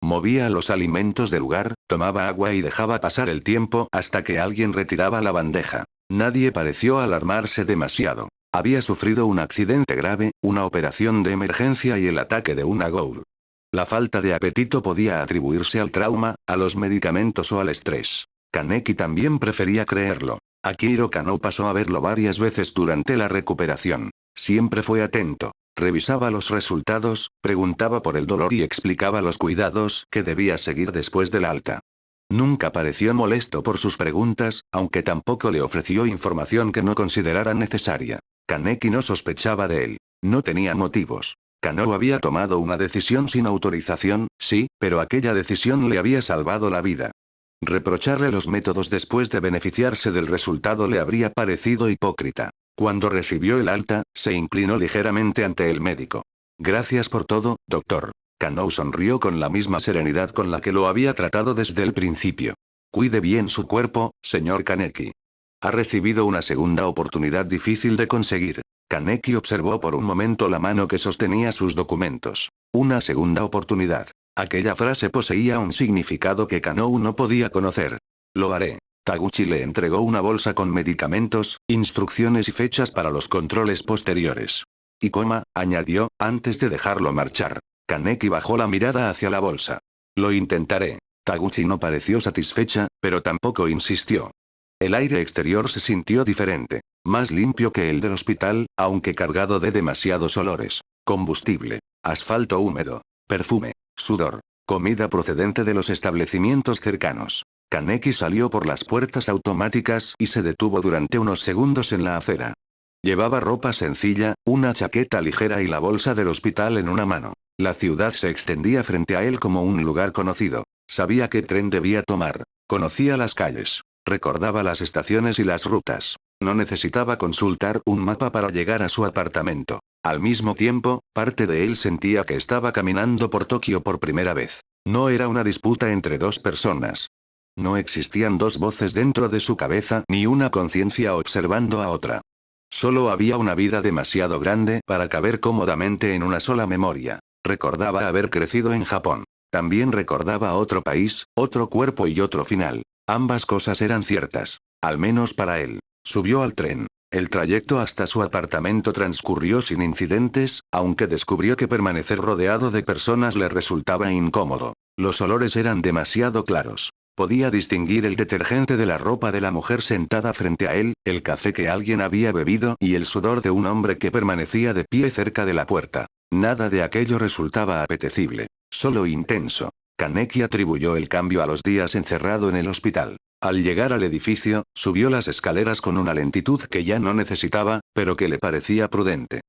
Movía los alimentos del lugar, tomaba agua y dejaba pasar el tiempo hasta que alguien retiraba la bandeja. Nadie pareció alarmarse demasiado. Había sufrido un accidente grave, una operación de emergencia y el ataque de una ghoul. La falta de apetito podía atribuirse al trauma, a los medicamentos o al estrés. Kaneki también prefería creerlo. Akihiro Kano pasó a verlo varias veces durante la recuperación. Siempre fue atento. Revisaba los resultados, preguntaba por el dolor y explicaba los cuidados que debía seguir después del alta. Nunca pareció molesto por sus preguntas, aunque tampoco le ofreció información que no considerara necesaria. Kaneki no sospechaba de él. No tenía motivos. Kano había tomado una decisión sin autorización, sí, pero aquella decisión le había salvado la vida. Reprocharle los métodos después de beneficiarse del resultado le habría parecido hipócrita. Cuando recibió el alta, se inclinó ligeramente ante el médico. Gracias por todo, doctor. Kano sonrió con la misma serenidad con la que lo había tratado desde el principio. Cuide bien su cuerpo, señor Kaneki. Ha recibido una segunda oportunidad difícil de conseguir. Kaneki observó por un momento la mano que sostenía sus documentos. Una segunda oportunidad. Aquella frase poseía un significado que Kano no podía conocer. Lo haré. Taguchi le entregó una bolsa con medicamentos, instrucciones y fechas para los controles posteriores. Y coma, añadió, antes de dejarlo marchar. Kaneki bajó la mirada hacia la bolsa. Lo intentaré. Taguchi no pareció satisfecha, pero tampoco insistió. El aire exterior se sintió diferente. Más limpio que el del hospital, aunque cargado de demasiados olores. Combustible, asfalto húmedo, perfume, sudor, comida procedente de los establecimientos cercanos. Kaneki salió por las puertas automáticas y se detuvo durante unos segundos en la acera. Llevaba ropa sencilla, una chaqueta ligera y la bolsa del hospital en una mano. La ciudad se extendía frente a él como un lugar conocido. Sabía qué tren debía tomar. Conocía las calles. Recordaba las estaciones y las rutas. No necesitaba consultar un mapa para llegar a su apartamento. Al mismo tiempo, parte de él sentía que estaba caminando por Tokio por primera vez. No era una disputa entre dos personas. No existían dos voces dentro de su cabeza ni una conciencia observando a otra. Solo había una vida demasiado grande para caber cómodamente en una sola memoria. Recordaba haber crecido en Japón. También recordaba otro país, otro cuerpo y otro final. Ambas cosas eran ciertas. Al menos para él. Subió al tren. El trayecto hasta su apartamento transcurrió sin incidentes, aunque descubrió que permanecer rodeado de personas le resultaba incómodo. Los olores eran demasiado claros. Podía distinguir el detergente de la ropa de la mujer sentada frente a él, el café que alguien había bebido y el sudor de un hombre que permanecía de pie cerca de la puerta. Nada de aquello resultaba apetecible. Solo intenso. Kaneki atribuyó el cambio a los días encerrado en el hospital. Al llegar al edificio, subió las escaleras con una lentitud que ya no necesitaba, pero que le parecía prudente.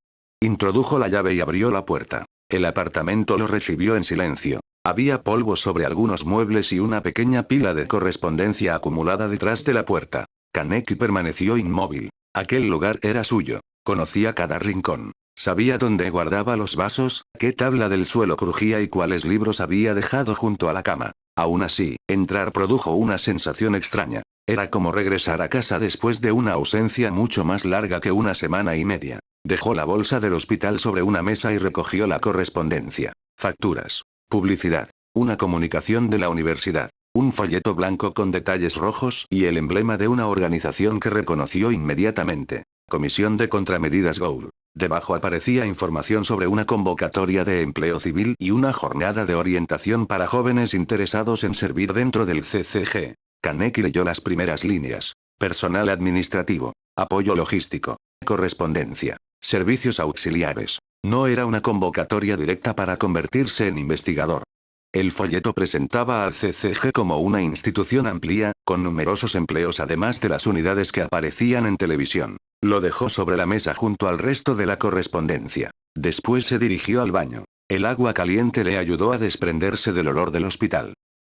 Introdujo la llave y abrió la puerta. El apartamento lo recibió en silencio. Había polvo sobre algunos muebles y una pequeña pila de correspondencia acumulada detrás de la puerta. Kaneki permaneció inmóvil. Aquel lugar era suyo. Conocía cada rincón. Sabía dónde guardaba los vasos, qué tabla del suelo crujía y cuáles libros había dejado junto a la cama. Aún así, entrar produjo una sensación extraña. Era como regresar a casa después de una ausencia mucho más larga que una semana y media. Dejó la bolsa del hospital sobre una mesa y recogió la correspondencia. Facturas. Publicidad. Una comunicación de la universidad. Un folleto blanco con detalles rojos y el emblema de una organización que reconoció inmediatamente. Comisión de Contramedidas Gould. Debajo aparecía información sobre una convocatoria de empleo civil y una jornada de orientación para jóvenes interesados en servir dentro del CCG. Kaneki leyó las primeras líneas. Personal administrativo. Apoyo logístico. Correspondencia. Servicios auxiliares. No era una convocatoria directa para convertirse en investigador. El folleto presentaba al CCG como una institución amplia, con numerosos empleos además de las unidades que aparecían en televisión. Lo dejó sobre la mesa junto al resto de la correspondencia. Después se dirigió al baño. El agua caliente le ayudó a desprenderse del olor del hospital.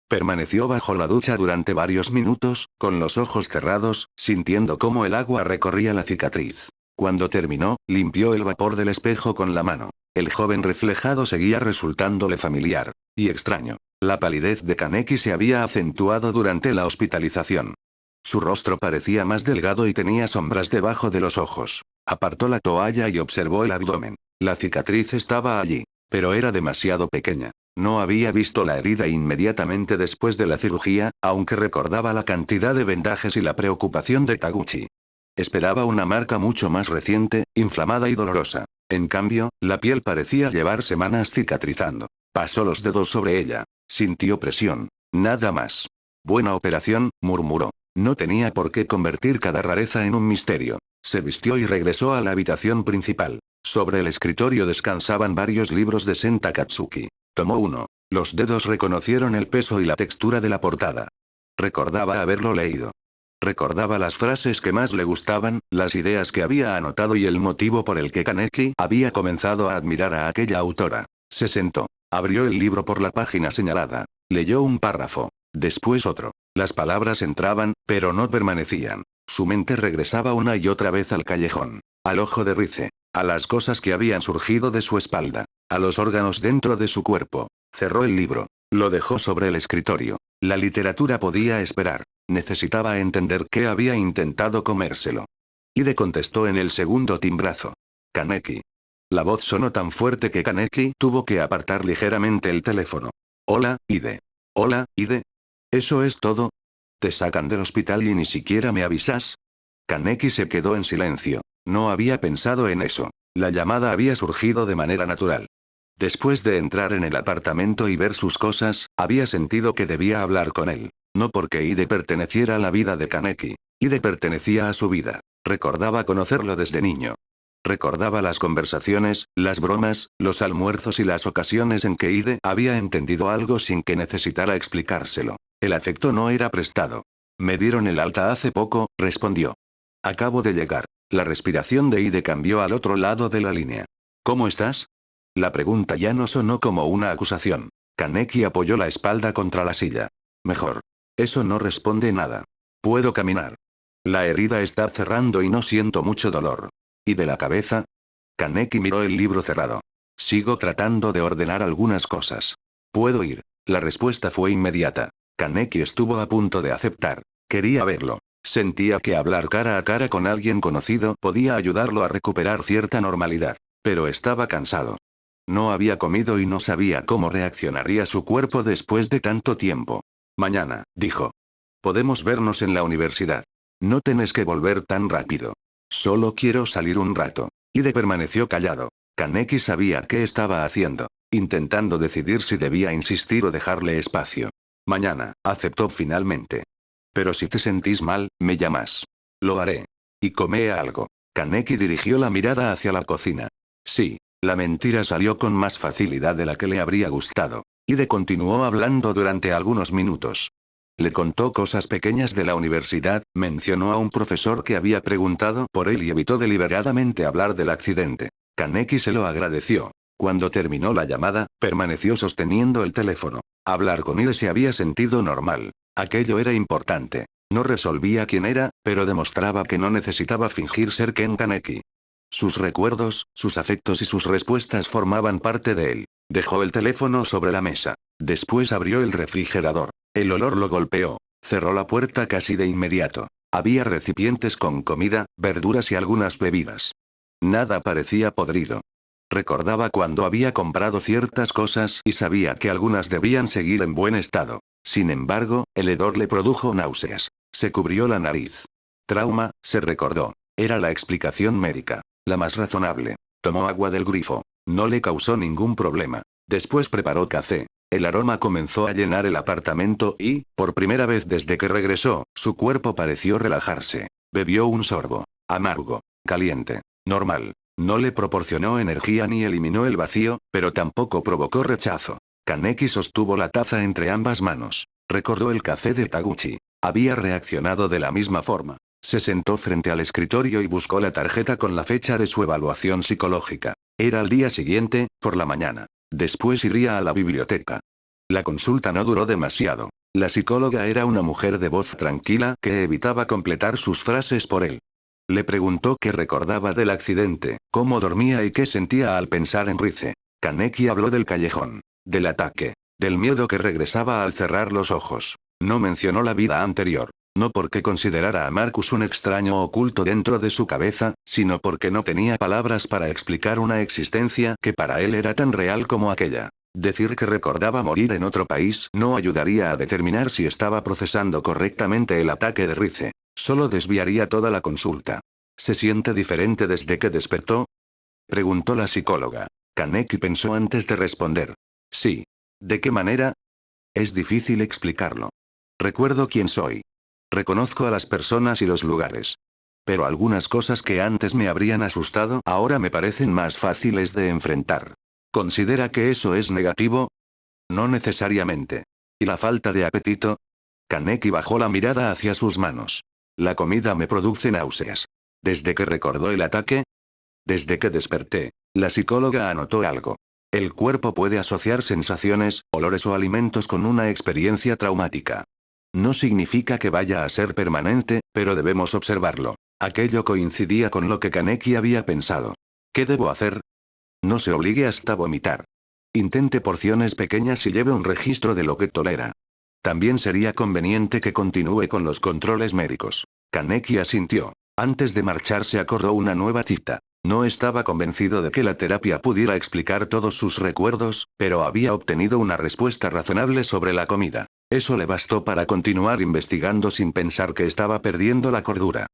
Permaneció bajo la ducha durante varios minutos, con los ojos cerrados, sintiendo cómo el agua recorría la cicatriz. Cuando terminó, limpió el vapor del espejo con la mano. El joven reflejado seguía resultándole familiar y extraño. La palidez de Kaneki se había acentuado durante la hospitalización. Su rostro parecía más delgado y tenía sombras debajo de los ojos. Apartó la toalla y observó el abdomen. La cicatriz estaba allí, pero era demasiado pequeña. No había visto la herida inmediatamente después de la cirugía, aunque recordaba la cantidad de vendajes y la preocupación de Taguchi. Esperaba una marca mucho más reciente, inflamada y dolorosa. En cambio, la piel parecía llevar semanas cicatrizando. Pasó los dedos sobre ella. Sintió presión. Nada más. Buena operación, murmuró. No tenía por qué convertir cada rareza en un misterio. Se vistió y regresó a la habitación principal. Sobre el escritorio descansaban varios libros de Sen Takatsuki. Tomó uno. Los dedos reconocieron el peso y la textura de la portada. Recordaba haberlo leído. Recordaba las frases que más le gustaban, las ideas que había anotado y el motivo por el que Kaneki había comenzado a admirar a aquella autora. Se sentó. Abrió el libro por la página señalada. Leyó un párrafo. Después otro. Las palabras entraban, pero no permanecían. Su mente regresaba una y otra vez al callejón. Al ojo de Rize. A las cosas que habían surgido de su espalda. A los órganos dentro de su cuerpo. Cerró el libro. Lo dejó sobre el escritorio. La literatura podía esperar. Necesitaba entender qué había intentado comérselo. Ide contestó en el segundo timbrazo. Kaneki. La voz sonó tan fuerte que Kaneki tuvo que apartar ligeramente el teléfono. Hola, Ide. Hola, Ide. ¿Eso es todo? ¿Te sacan del hospital y ni siquiera me avisas? Kaneki se quedó en silencio. No había pensado en eso. La llamada había surgido de manera natural. Después de entrar en el apartamento y ver sus cosas, había sentido que debía hablar con él. No porque Ide perteneciera a la vida de Kaneki. Ide pertenecía a su vida. Recordaba conocerlo desde niño. Recordaba las conversaciones, las bromas, los almuerzos y las ocasiones en que Ide había entendido algo sin que necesitara explicárselo. El afecto no era prestado. Me dieron el alta hace poco, respondió. Acabo de llegar. La respiración de Ide cambió al otro lado de la línea. ¿Cómo estás? La pregunta ya no sonó como una acusación. Kaneki apoyó la espalda contra la silla. Mejor. Eso no responde nada. Puedo caminar. La herida está cerrando y no siento mucho dolor. ¿Y de la cabeza? Kaneki miró el libro cerrado. Sigo tratando de ordenar algunas cosas. ¿Puedo ir? La respuesta fue inmediata. Kaneki estuvo a punto de aceptar. Quería verlo. Sentía que hablar cara a cara con alguien conocido podía ayudarlo a recuperar cierta normalidad. Pero estaba cansado. No había comido y no sabía cómo reaccionaría su cuerpo después de tanto tiempo. Mañana, dijo. Podemos vernos en la universidad. No tenés que volver tan rápido. Solo quiero salir un rato. Ide permaneció callado. Kaneki sabía qué estaba haciendo. Intentando decidir si debía insistir o dejarle espacio. Mañana, aceptó finalmente. Pero si te sentís mal, me llamas. Lo haré. Y come algo. Kaneki dirigió la mirada hacia la cocina. Sí. La mentira salió con más facilidad de la que le habría gustado. Ide continuó hablando durante algunos minutos. Le contó cosas pequeñas de la universidad, mencionó a un profesor que había preguntado por él y evitó deliberadamente hablar del accidente. Kaneki se lo agradeció. Cuando terminó la llamada, permaneció sosteniendo el teléfono. Hablar con Ide se había sentido normal. Aquello era importante. No resolvía quién era, pero demostraba que no necesitaba fingir ser Ken Kaneki. Sus recuerdos, sus afectos y sus respuestas formaban parte de él. Dejó el teléfono sobre la mesa. Después abrió el refrigerador. El olor lo golpeó. Cerró la puerta casi de inmediato. Había recipientes con comida, verduras y algunas bebidas. Nada parecía podrido. Recordaba cuando había comprado ciertas cosas y sabía que algunas debían seguir en buen estado. Sin embargo, el hedor le produjo náuseas. Se cubrió la nariz. Trauma, se recordó. Era la explicación médica. La más razonable. Tomó agua del grifo. No le causó ningún problema. Después preparó café. El aroma comenzó a llenar el apartamento y, por primera vez desde que regresó, su cuerpo pareció relajarse. Bebió un sorbo. Amargo. Caliente. Normal. No le proporcionó energía ni eliminó el vacío, pero tampoco provocó rechazo. Kaneki sostuvo la taza entre ambas manos. Recordó el café de Taguchi. Había reaccionado de la misma forma. Se sentó frente al escritorio y buscó la tarjeta con la fecha de su evaluación psicológica. Era al día siguiente, por la mañana. Después iría a la biblioteca. La consulta no duró demasiado. La psicóloga era una mujer de voz tranquila que evitaba completar sus frases por él. Le preguntó qué recordaba del accidente, cómo dormía y qué sentía al pensar en Rize. Kaneki habló del callejón, del ataque, del miedo que regresaba al cerrar los ojos. No mencionó la vida anterior. No porque considerara a Marcus un extraño oculto dentro de su cabeza, sino porque no tenía palabras para explicar una existencia que para él era tan real como aquella. Decir que recordaba morir en otro país no ayudaría a determinar si estaba procesando correctamente el ataque de Rize. Solo desviaría toda la consulta. ¿Se siente diferente desde que despertó? Preguntó la psicóloga. Kaneki pensó antes de responder. Sí. ¿De qué manera? Es difícil explicarlo. Recuerdo quién soy. Reconozco a las personas y los lugares. Pero algunas cosas que antes me habrían asustado ahora me parecen más fáciles de enfrentar. ¿Considera que eso es negativo? No necesariamente. ¿Y la falta de apetito? Kaneki bajó la mirada hacia sus manos. La comida me produce náuseas. ¿Desde que recordó el ataque? Desde que desperté. La psicóloga anotó algo. El cuerpo puede asociar sensaciones, olores o alimentos con una experiencia traumática. No significa que vaya a ser permanente, pero debemos observarlo. Aquello coincidía con lo que Kaneki había pensado. ¿Qué debo hacer? No se obligue hasta vomitar. Intente porciones pequeñas y lleve un registro de lo que tolera. También sería conveniente que continúe con los controles médicos. Kaneki asintió. Antes de marcharse acordó una nueva cita. No estaba convencido de que la terapia pudiera explicar todos sus recuerdos, pero había obtenido una respuesta razonable sobre la comida. Eso le bastó para continuar investigando sin pensar que estaba perdiendo la cordura.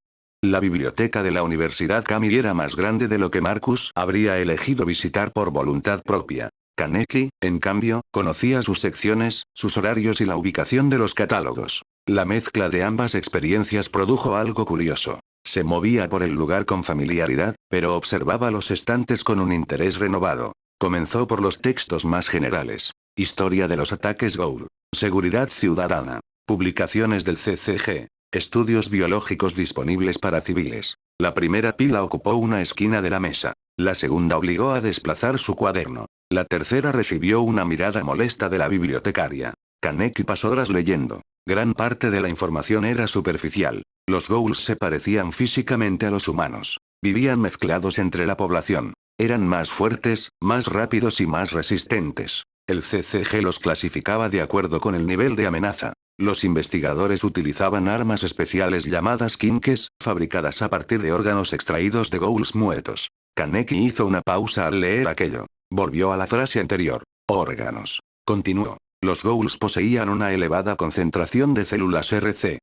La biblioteca de la Universidad Kami era más grande de lo que Marcus habría elegido visitar por voluntad propia. Kaneki, en cambio, conocía sus secciones, sus horarios y la ubicación de los catálogos. La mezcla de ambas experiencias produjo algo curioso. Se movía por el lugar con familiaridad, pero observaba los estantes con un interés renovado. Comenzó por los textos más generales. Historia de los ataques Ghoul. Seguridad ciudadana. Publicaciones del CCG. Estudios biológicos disponibles para civiles. La primera pila ocupó una esquina de la mesa. La segunda obligó a desplazar su cuaderno. La tercera recibió una mirada molesta de la bibliotecaria. Kaneki pasó horas leyendo. Gran parte de la información era superficial. Los ghouls se parecían físicamente a los humanos. Vivían mezclados entre la población. Eran más fuertes, más rápidos y más resistentes. El CCG los clasificaba de acuerdo con el nivel de amenaza. Los investigadores utilizaban armas especiales llamadas kinkes, fabricadas a partir de órganos extraídos de ghouls muertos. Kaneki hizo una pausa al leer aquello. Volvió a la frase anterior. Órganos. Continuó. Los ghouls poseían una elevada concentración de células RC.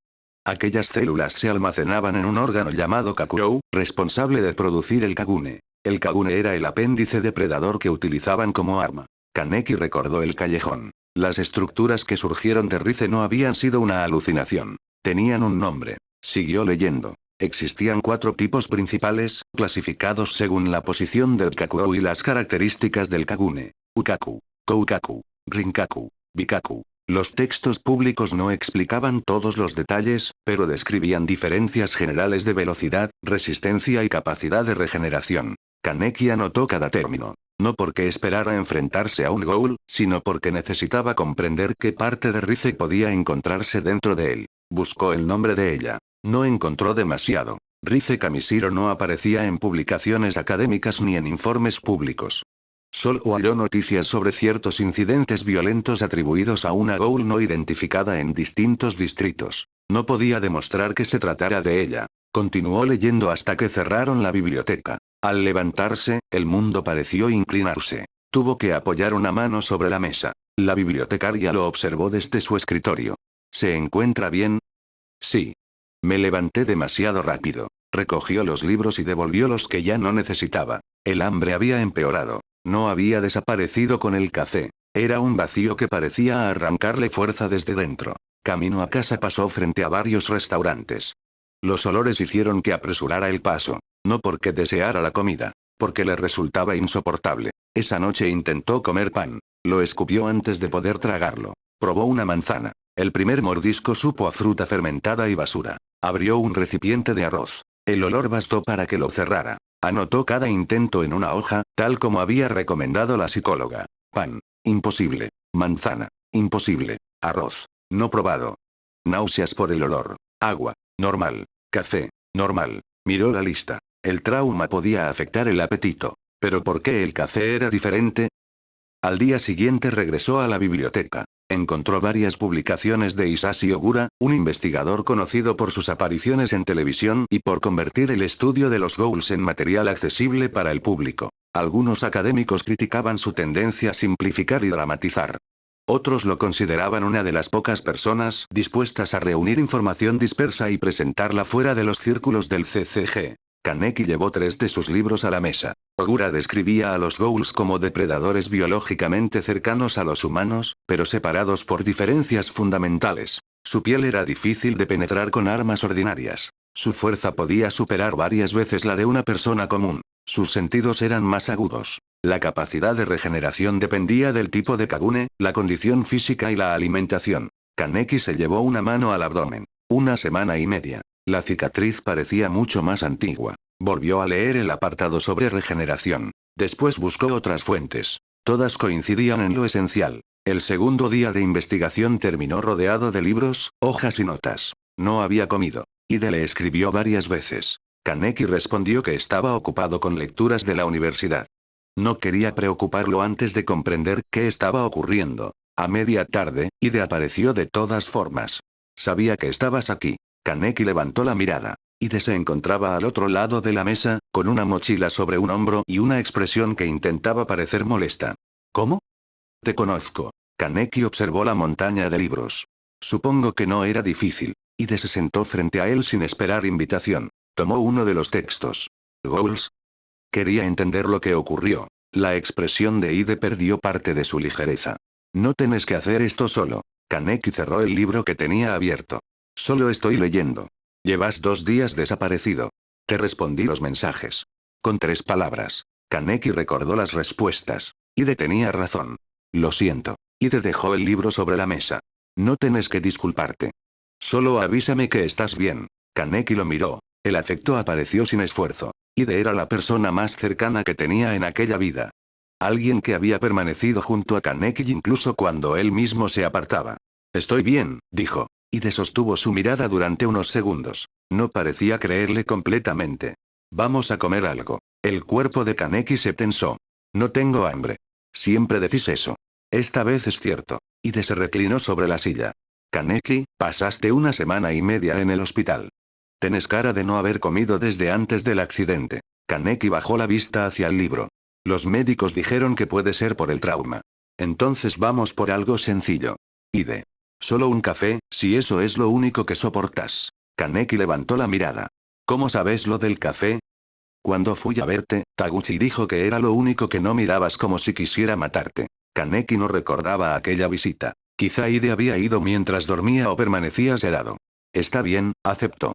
Aquellas células se almacenaban en un órgano llamado Kakurou, responsable de producir el Kagune. El Kagune era el apéndice depredador que utilizaban como arma. Kaneki recordó el callejón. Las estructuras que surgieron de Rize no habían sido una alucinación. Tenían un nombre. Siguió leyendo. Existían 4 tipos principales, clasificados según la posición del Kakurou y las características del Kagune. Ukaku, Koukaku, Rinkaku, Bikaku. Los textos públicos no explicaban todos los detalles, pero describían diferencias generales de velocidad, resistencia y capacidad de regeneración. Kaneki anotó cada término. No porque esperara enfrentarse a un ghoul, sino porque necesitaba comprender qué parte de Rize podía encontrarse dentro de él. Buscó el nombre de ella. No encontró demasiado. Rize Kamishiro no aparecía en publicaciones académicas ni en informes públicos. Solo halló noticias sobre ciertos incidentes violentos atribuidos a una ghoul no identificada en distintos distritos. No podía demostrar que se tratara de ella. Continuó leyendo hasta que cerraron la biblioteca. Al levantarse, el mundo pareció inclinarse. Tuvo que apoyar una mano sobre la mesa. La bibliotecaria lo observó desde su escritorio. ¿Se encuentra bien? Sí. Me levanté demasiado rápido. Recogió los libros y devolvió los que ya no necesitaba. El hambre había empeorado. No había desaparecido con el café. Era un vacío que parecía arrancarle fuerza desde dentro. Camino a casa pasó frente a varios restaurantes. Los olores hicieron que apresurara el paso. No porque deseara la comida, porque le resultaba insoportable. Esa noche intentó comer pan. Lo escupió antes de poder tragarlo. Probó una manzana. El primer mordisco supo a fruta fermentada y basura. Abrió un recipiente de arroz. El olor bastó para que lo cerrara. Anotó cada intento en una hoja, tal como había recomendado la psicóloga. Pan. Imposible. Manzana. Imposible. Arroz. No probado. Náuseas por el olor. Agua. Normal. Café. Normal. Miró la lista. El trauma podía afectar el apetito. ¿Pero por qué el café era diferente? Al día siguiente regresó a la biblioteca. Encontró varias publicaciones de Hisashi Ogura, un investigador conocido por sus apariciones en televisión y por convertir el estudio de los ghouls en material accesible para el público. Algunos académicos criticaban su tendencia a simplificar y dramatizar. Otros lo consideraban una de las pocas personas dispuestas a reunir información dispersa y presentarla fuera de los círculos del CCG. Kaneki llevó 3 de sus libros a la mesa. Ogura describía a los ghouls como depredadores biológicamente cercanos a los humanos, pero separados por diferencias fundamentales. Su piel era difícil de penetrar con armas ordinarias. Su fuerza podía superar varias veces la de una persona común. Sus sentidos eran más agudos. La capacidad de regeneración dependía del tipo de Kagune, la condición física y la alimentación. Kaneki se llevó una mano al abdomen. 1 semana y media. La cicatriz parecía mucho más antigua. Volvió a leer el apartado sobre regeneración. Después buscó otras fuentes. Todas coincidían en lo esencial. El segundo día de investigación terminó rodeado de libros, hojas y notas. No había comido. Ide le escribió varias veces. Kaneki respondió que estaba ocupado con lecturas de la universidad. No quería preocuparlo antes de comprender qué estaba ocurriendo. A media tarde, Ide apareció de todas formas. Sabía que estabas aquí. Kaneki levantó la mirada. Ide se encontraba al otro lado de la mesa, con una mochila sobre un hombro y una expresión que intentaba parecer molesta. ¿Cómo? Te conozco. Kaneki observó la montaña de libros. Supongo que no era difícil. Ide se sentó frente a él sin esperar invitación. Tomó uno de los textos. ¿Ghouls? Quería entender lo que ocurrió. La expresión de Ide perdió parte de su ligereza. No tenés que hacer esto solo. Kaneki cerró el libro que tenía abierto. Solo estoy leyendo. Llevas 2 días desaparecido. Te respondí los mensajes. Con 3 palabras. Kaneki recordó las respuestas. Ide tenía razón. Lo siento. Ide dejó el libro sobre la mesa. No tenés que disculparte. Solo avísame que estás bien. Kaneki lo miró. El afecto apareció sin esfuerzo. Ide era la persona más cercana que tenía en aquella vida. Alguien que había permanecido junto a Kaneki incluso cuando él mismo se apartaba. Estoy bien, dijo. Ide sostuvo su mirada durante unos segundos. No parecía creerle completamente. Vamos a comer algo. El cuerpo de Kaneki se tensó. No tengo hambre. Siempre decís eso. Esta vez es cierto. Ide se reclinó sobre la silla. Kaneki, pasaste 1 semana y media en el hospital. Tenés cara de no haber comido desde antes del accidente. Kaneki bajó la vista hacia el libro. Los médicos dijeron que puede ser por el trauma. Entonces vamos por algo sencillo. Ide. Solo un café, si eso es lo único que soportas. Kaneki levantó la mirada. ¿Cómo sabes lo del café? Cuando fui a verte, Taguchi dijo que era lo único que no mirabas como si quisiera matarte. Kaneki no recordaba aquella visita. Quizá Ide había ido mientras dormía o permanecía sedado. Está bien, aceptó.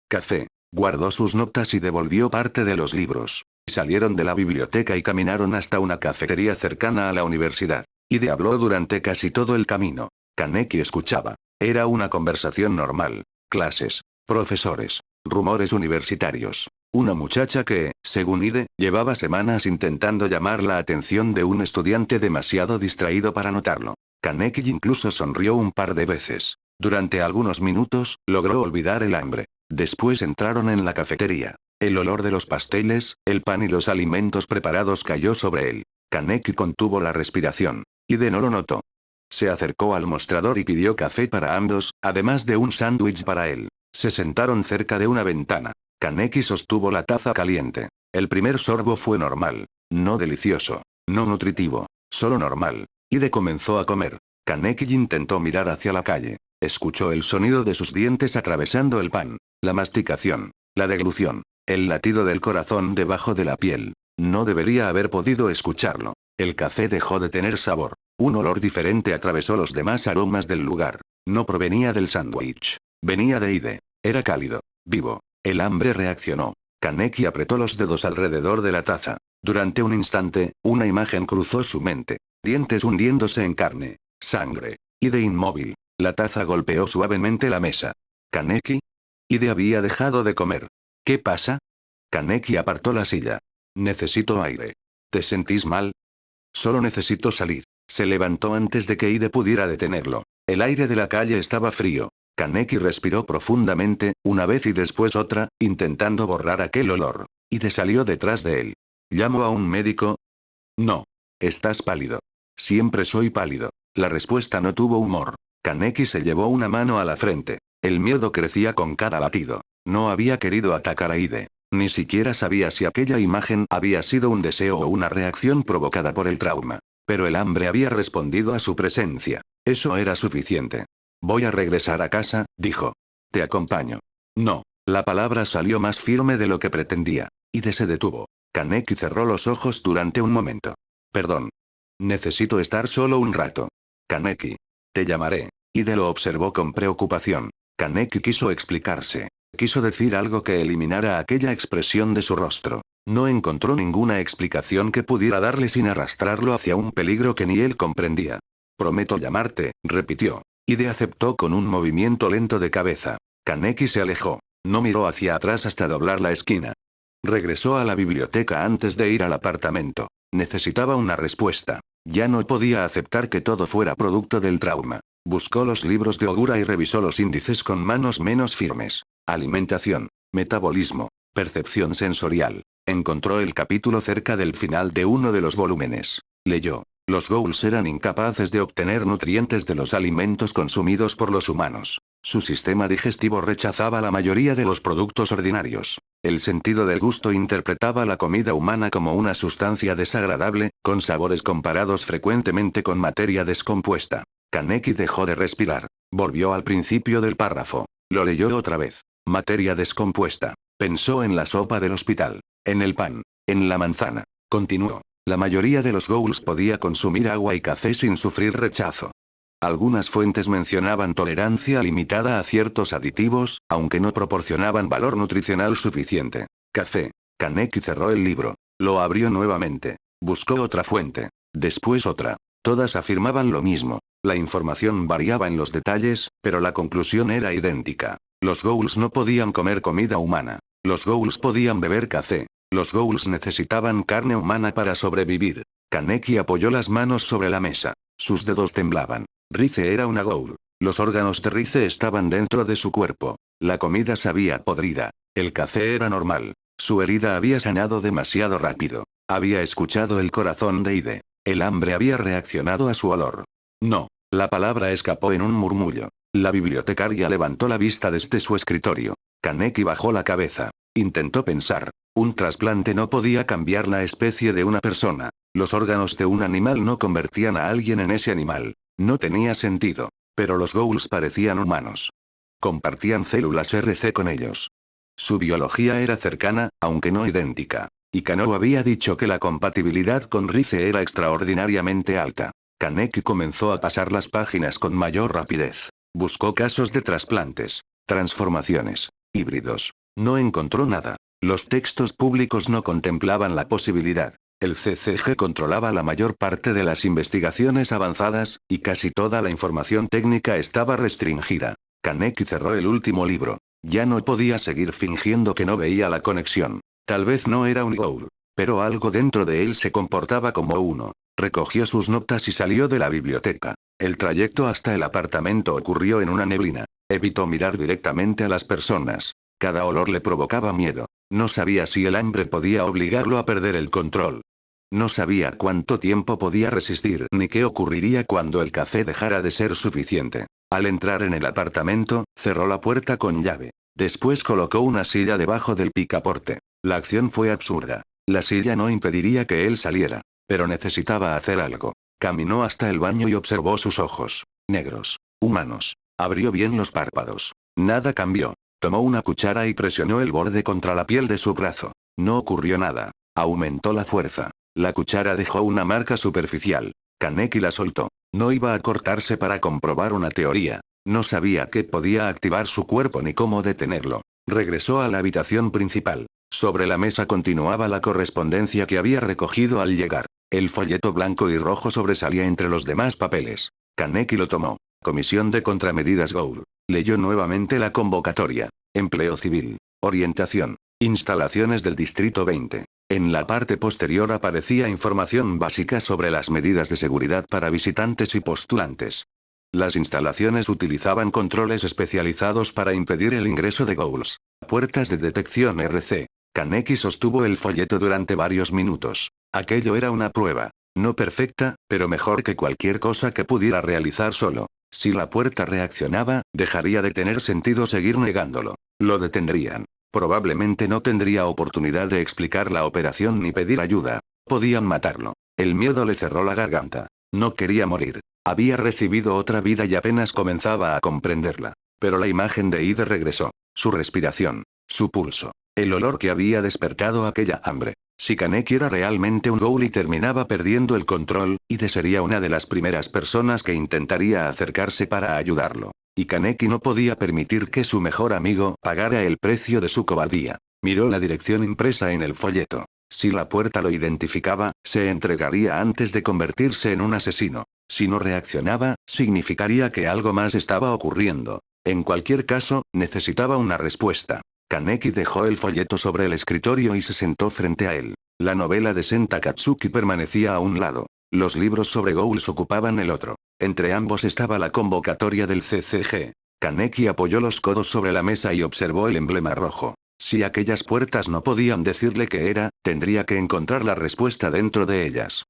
Café. Guardó sus notas y devolvió parte de los libros. Salieron de la biblioteca y caminaron hasta una cafetería cercana a la universidad. Ide habló durante casi todo el camino. Kaneki escuchaba. Era una conversación normal. Clases. Profesores. Rumores universitarios. Una muchacha que, según Ide, llevaba semanas intentando llamar la atención de un estudiante demasiado distraído para notarlo. Kaneki incluso sonrió un par de veces. Durante algunos minutos, logró olvidar el hambre. Después entraron en la cafetería. El olor de los pasteles, el pan y los alimentos preparados cayó sobre él. Kaneki contuvo la respiración. Ide no lo notó. Se acercó al mostrador y pidió café para ambos, además de un sándwich para él. Se sentaron cerca de una ventana. Kaneki sostuvo la taza caliente. El primer sorbo fue normal. No delicioso. No nutritivo. Solo normal. Ide comenzó a comer. Kaneki intentó mirar hacia la calle. Escuchó el sonido de sus dientes atravesando el pan. La masticación. La deglución. El latido del corazón debajo de la piel. No debería haber podido escucharlo. El café dejó de tener sabor. Un olor diferente atravesó los demás aromas del lugar. No provenía del sándwich. Venía de Ide. Era cálido. Vivo. El hambre reaccionó. Kaneki apretó los dedos alrededor de la taza. Durante un instante, una imagen cruzó su mente. Dientes hundiéndose en carne. Sangre. Ide inmóvil. La taza golpeó suavemente la mesa. ¿Kaneki? Ide había dejado de comer. ¿Qué pasa? Kaneki apartó la silla. Necesito aire. ¿Te sentís mal? Solo necesito salir. Se levantó antes de que Ide pudiera detenerlo. El aire de la calle estaba frío. Kaneki respiró profundamente, una vez y después otra, intentando borrar aquel olor. Ide salió detrás de él. ¿Llamo a un médico? No. Estás pálido. Siempre soy pálido. La respuesta no tuvo humor. Kaneki se llevó una mano a la frente. El miedo crecía con cada latido. No había querido atacar a Ide. Ni siquiera sabía si aquella imagen había sido un deseo o una reacción provocada por el trauma. Pero el hambre había respondido a su presencia. Eso era suficiente. Voy a regresar a casa, dijo. Te acompaño. No. La palabra salió más firme de lo que pretendía. Ide se detuvo. Kaneki cerró los ojos durante un momento. Perdón. Necesito estar solo un rato. Kaneki. Te llamaré. Ide lo observó con preocupación. Kaneki quiso explicarse. Quiso decir algo que eliminara aquella expresión de su rostro. No encontró ninguna explicación que pudiera darle sin arrastrarlo hacia un peligro que ni él comprendía. Prometo llamarte, repitió. Ide aceptó con un movimiento lento de cabeza. Kaneki se alejó. No miró hacia atrás hasta doblar la esquina. Regresó a la biblioteca antes de ir al apartamento. Necesitaba una respuesta. Ya no podía aceptar que todo fuera producto del trauma. Buscó los libros de Ogura y revisó los índices con manos menos firmes. Alimentación, metabolismo, percepción sensorial. Encontró el capítulo cerca del final de uno de los volúmenes. Leyó. Los ghouls eran incapaces de obtener nutrientes de los alimentos consumidos por los humanos. Su sistema digestivo rechazaba la mayoría de los productos ordinarios. El sentido del gusto interpretaba la comida humana como una sustancia desagradable, con sabores comparados frecuentemente con materia descompuesta. Kaneki dejó de respirar. Volvió al principio del párrafo. Lo leyó otra vez. Materia descompuesta. Pensó en la sopa del hospital. En el pan. En la manzana. Continuó. La mayoría de los ghouls podía consumir agua y café sin sufrir rechazo. Algunas fuentes mencionaban tolerancia limitada a ciertos aditivos, aunque no proporcionaban valor nutricional suficiente. Café. Kaneki cerró el libro. Lo abrió nuevamente. Buscó otra fuente. Después otra. Todas afirmaban lo mismo. La información variaba en los detalles, pero la conclusión era idéntica. Los ghouls no podían comer comida humana. Los ghouls podían beber café. Los ghouls necesitaban carne humana para sobrevivir. Kaneki apoyó las manos sobre la mesa. Sus dedos temblaban. Rize era una ghoul. Los órganos de Rize estaban dentro de su cuerpo. La comida sabía podrida. El café era normal. Su herida había sanado demasiado rápido. Había escuchado el corazón de Ide. El hambre había reaccionado a su olor. No. La palabra escapó en un murmullo. La bibliotecaria levantó la vista desde su escritorio. Kaneki bajó la cabeza. Intentó pensar. Un trasplante no podía cambiar la especie de una persona. Los órganos de un animal no convertían a alguien en ese animal. No tenía sentido. Pero los ghouls parecían humanos. Compartían células RC con ellos. Su biología era cercana, aunque no idéntica. Y Kano había dicho que la compatibilidad con Rize era extraordinariamente alta. Kaneki comenzó a pasar las páginas con mayor rapidez. Buscó casos de trasplantes, transformaciones, híbridos. No encontró nada. Los textos públicos no contemplaban la posibilidad. El CCG controlaba la mayor parte de las investigaciones avanzadas, y casi toda la información técnica estaba restringida. Kaneki cerró el último libro. Ya no podía seguir fingiendo que no veía la conexión. Tal vez no era un ghoul, pero algo dentro de él se comportaba como uno. Recogió sus notas y salió de la biblioteca. El trayecto hasta el apartamento ocurrió en una neblina. Evitó mirar directamente a las personas. Cada olor le provocaba miedo. No sabía si el hambre podía obligarlo a perder el control. No sabía cuánto tiempo podía resistir ni qué ocurriría cuando el café dejara de ser suficiente. Al entrar en el apartamento, cerró la puerta con llave. Después colocó una silla debajo del picaporte. La acción fue absurda. La silla no impediría que él saliera. Pero necesitaba hacer algo. Caminó hasta el baño y observó sus ojos. Negros. Humanos. Abrió bien los párpados. Nada cambió. Tomó una cuchara y presionó el borde contra la piel de su brazo. No ocurrió nada. Aumentó la fuerza. La cuchara dejó una marca superficial. Kaneki la soltó. No iba a cortarse para comprobar una teoría. No sabía qué podía activar su cuerpo ni cómo detenerlo. Regresó a la habitación principal. Sobre la mesa continuaba la correspondencia que había recogido al llegar. El folleto blanco y rojo sobresalía entre los demás papeles. Kaneki lo tomó. Comisión de Contramedidas Gould. Leyó nuevamente la convocatoria. Empleo civil. Orientación. Instalaciones del Distrito 20. En la parte posterior aparecía información básica sobre las medidas de seguridad para visitantes y postulantes. Las instalaciones utilizaban controles especializados para impedir el ingreso de ghouls. Puertas de detección RC. Kaneki sostuvo el folleto durante varios minutos. Aquello era una prueba. No perfecta, pero mejor que cualquier cosa que pudiera realizar solo. Si la puerta reaccionaba, dejaría de tener sentido seguir negándolo. Lo detendrían. Probablemente no tendría oportunidad de explicar la operación ni pedir ayuda. Podían matarlo. El miedo le cerró la garganta. No quería morir. Había recibido otra vida y apenas comenzaba a comprenderla. Pero la imagen de Ide regresó. Su respiración. Su pulso. El olor que había despertado aquella hambre. Si Kaneki era realmente un ghoul y terminaba perdiendo el control, Ide sería una de las primeras personas que intentaría acercarse para ayudarlo. Y Kaneki no podía permitir que su mejor amigo pagara el precio de su cobardía. Miró la dirección impresa en el folleto. Si la puerta lo identificaba, se entregaría antes de convertirse en un asesino. Si no reaccionaba, significaría que algo más estaba ocurriendo. En cualquier caso, necesitaba una respuesta. Kaneki dejó el folleto sobre el escritorio y se sentó frente a él. La novela de Senta Katsuki permanecía a un lado. Los libros sobre ghouls ocupaban el otro. Entre ambos estaba la convocatoria del CCG. Kaneki apoyó los codos sobre la mesa y observó el emblema rojo. Si aquellas puertas no podían decirle qué era, tendría que encontrar la respuesta dentro de ellas.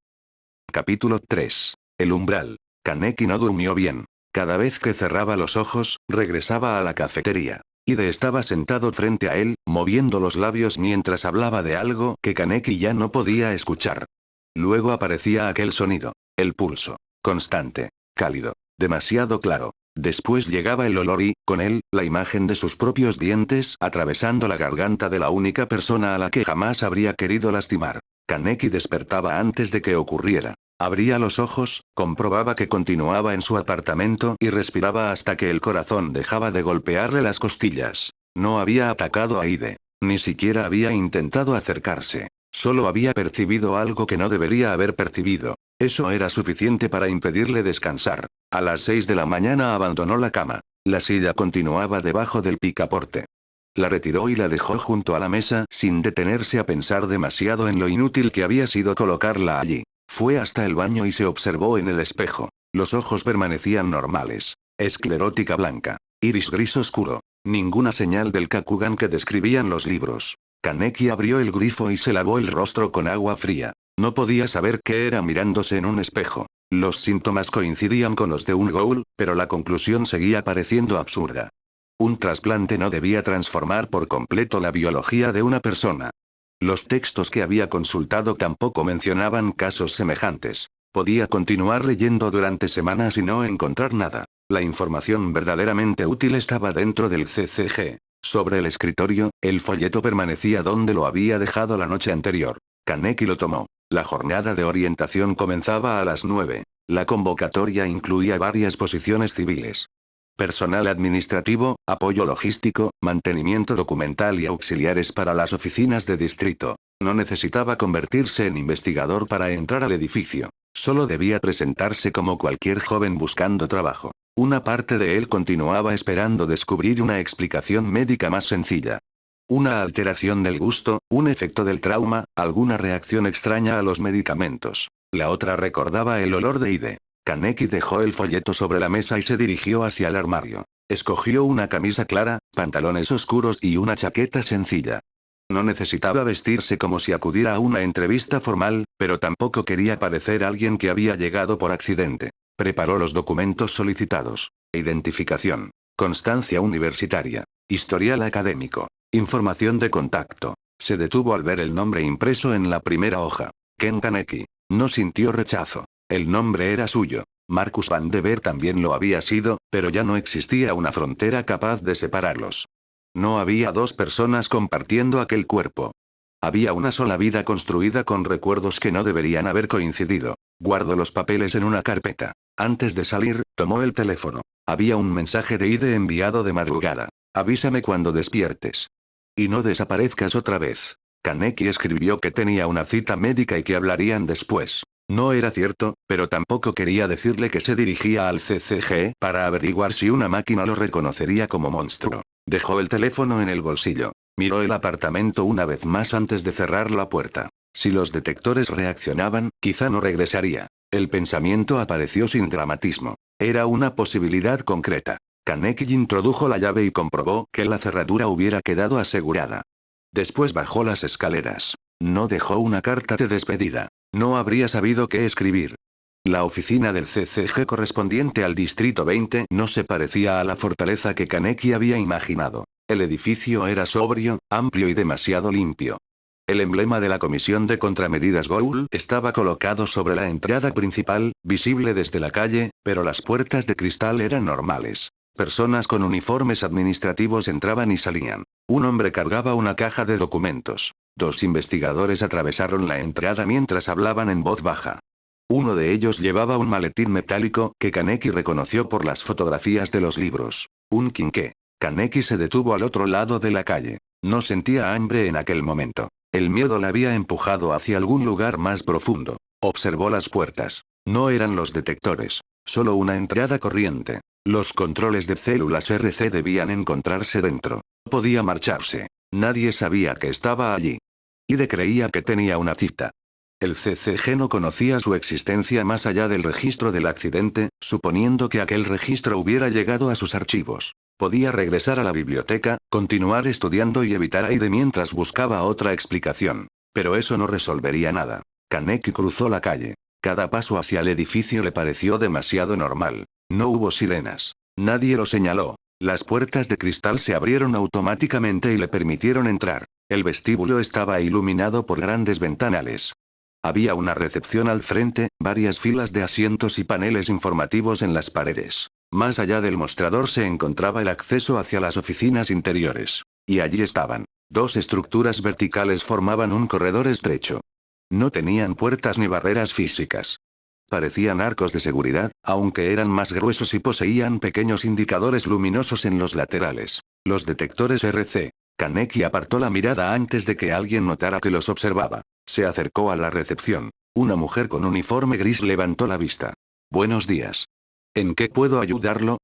Capítulo 3. El umbral. Kaneki no durmió bien. Cada vez que cerraba los ojos, regresaba a la cafetería. Ide estaba sentado frente a él, moviendo los labios mientras hablaba de algo que Kaneki ya no podía escuchar. Luego aparecía aquel sonido. El pulso. Constante. Cálido. Demasiado claro. Después llegaba el olor y, con él, la imagen de sus propios dientes atravesando la garganta de la única persona a la que jamás habría querido lastimar. Kaneki despertaba antes de que ocurriera. Abría los ojos, comprobaba que continuaba en su apartamento y respiraba hasta que el corazón dejaba de golpearle las costillas. No había atacado a Ide. Ni siquiera había intentado acercarse. Solo había percibido algo que no debería haber percibido. Eso era suficiente para impedirle descansar. A las 6 de la mañana abandonó la cama. La silla continuaba debajo del picaporte. La retiró y la dejó junto a la mesa sin detenerse a pensar demasiado en lo inútil que había sido colocarla allí. Fue hasta el baño y se observó en el espejo. Los ojos permanecían normales. Esclerótica blanca. Iris gris oscuro. Ninguna señal del Kakugan que describían los libros. Kaneki abrió el grifo y se lavó el rostro con agua fría. No podía saber qué era mirándose en un espejo. Los síntomas coincidían con los de un ghoul, pero la conclusión seguía pareciendo absurda. Un trasplante no debía transformar por completo la biología de una persona. Los textos que había consultado tampoco mencionaban casos semejantes. Podía continuar leyendo durante semanas y no encontrar nada. La información verdaderamente útil estaba dentro del CCG. Sobre el escritorio, el folleto permanecía donde lo había dejado la noche anterior. Kaneki lo tomó. La jornada de orientación comenzaba a las 9. La convocatoria incluía varias posiciones civiles. Personal administrativo, apoyo logístico, mantenimiento documental y auxiliares para las oficinas de distrito. No necesitaba convertirse en investigador para entrar al edificio. Solo debía presentarse como cualquier joven buscando trabajo. Una parte de él continuaba esperando descubrir una explicación médica más sencilla. Una alteración del gusto, un efecto del trauma, alguna reacción extraña a los medicamentos. La otra recordaba el olor de Ide. Kaneki dejó el folleto sobre la mesa y se dirigió hacia el armario. Escogió una camisa clara, pantalones oscuros y una chaqueta sencilla. No necesitaba vestirse como si acudiera a una entrevista formal, pero tampoco quería parecer alguien que había llegado por accidente. Preparó los documentos solicitados. Identificación. Constancia universitaria. Historial académico. Información de contacto. Se detuvo al ver el nombre impreso en la primera hoja. Ken Kaneki. No sintió rechazo. El nombre era suyo. Marcus Van de Beer también lo había sido, pero ya no existía una frontera capaz de separarlos. No había dos personas compartiendo aquel cuerpo. Había una sola vida construida con recuerdos que no deberían haber coincidido. Guardó los papeles en una carpeta. Antes de salir, tomó el teléfono. Había un mensaje de Ide enviado de madrugada. Avísame cuando despiertes. Y no desaparezcas otra vez. Kaneki escribió que tenía una cita médica y que hablarían después. No era cierto, pero tampoco quería decirle que se dirigía al CCG para averiguar si una máquina lo reconocería como monstruo. Dejó el teléfono en el bolsillo. Miró el apartamento una vez más antes de cerrar la puerta. Si los detectores reaccionaban, quizá no regresaría. El pensamiento apareció sin dramatismo. Era una posibilidad concreta. Kaneki introdujo la llave y comprobó que la cerradura hubiera quedado asegurada. Después bajó las escaleras. No dejó una carta de despedida. No habría sabido qué escribir. La oficina del CCG correspondiente al Distrito 20 no se parecía a la fortaleza que Kaneki había imaginado. El edificio era sobrio, amplio y demasiado limpio. El emblema de la Comisión de Contramedidas Gould estaba colocado sobre la entrada principal, visible desde la calle, pero las puertas de cristal eran normales. Personas con uniformes administrativos entraban y salían. Un hombre cargaba una caja de documentos. Dos investigadores atravesaron la entrada mientras hablaban en voz baja. Uno de ellos llevaba un maletín metálico que Kaneki reconoció por las fotografías de los libros. Un quinqué. Kaneki se detuvo al otro lado de la calle. No sentía hambre en aquel momento. El miedo la había empujado hacia algún lugar más profundo. Observó las puertas. No eran los detectores. Solo una entrada corriente. Los controles de células RC debían encontrarse dentro. No podía marcharse. Nadie sabía que estaba allí. Ide creía que tenía una cita. El CCG no conocía su existencia más allá del registro del accidente, suponiendo que aquel registro hubiera llegado a sus archivos. Podía regresar a la biblioteca, continuar estudiando y evitar a Ide mientras buscaba otra explicación. Pero eso no resolvería nada. Kaneki cruzó la calle. Cada paso hacia el edificio le pareció demasiado normal. No hubo sirenas. Nadie lo señaló. Las puertas de cristal se abrieron automáticamente y le permitieron entrar. El vestíbulo estaba iluminado por grandes ventanales. Había una recepción al frente, varias filas de asientos y paneles informativos en las paredes. Más allá del mostrador se encontraba el acceso hacia las oficinas interiores. Y allí estaban. Dos estructuras verticales formaban un corredor estrecho. No tenían puertas ni barreras físicas. Parecían arcos de seguridad, aunque eran más gruesos y poseían pequeños indicadores luminosos en los laterales. Los detectores RC. Kaneki apartó la mirada antes de que alguien notara que los observaba. Se acercó a la recepción. Una mujer con uniforme gris levantó la vista. Buenos días. ¿En qué puedo ayudarlo?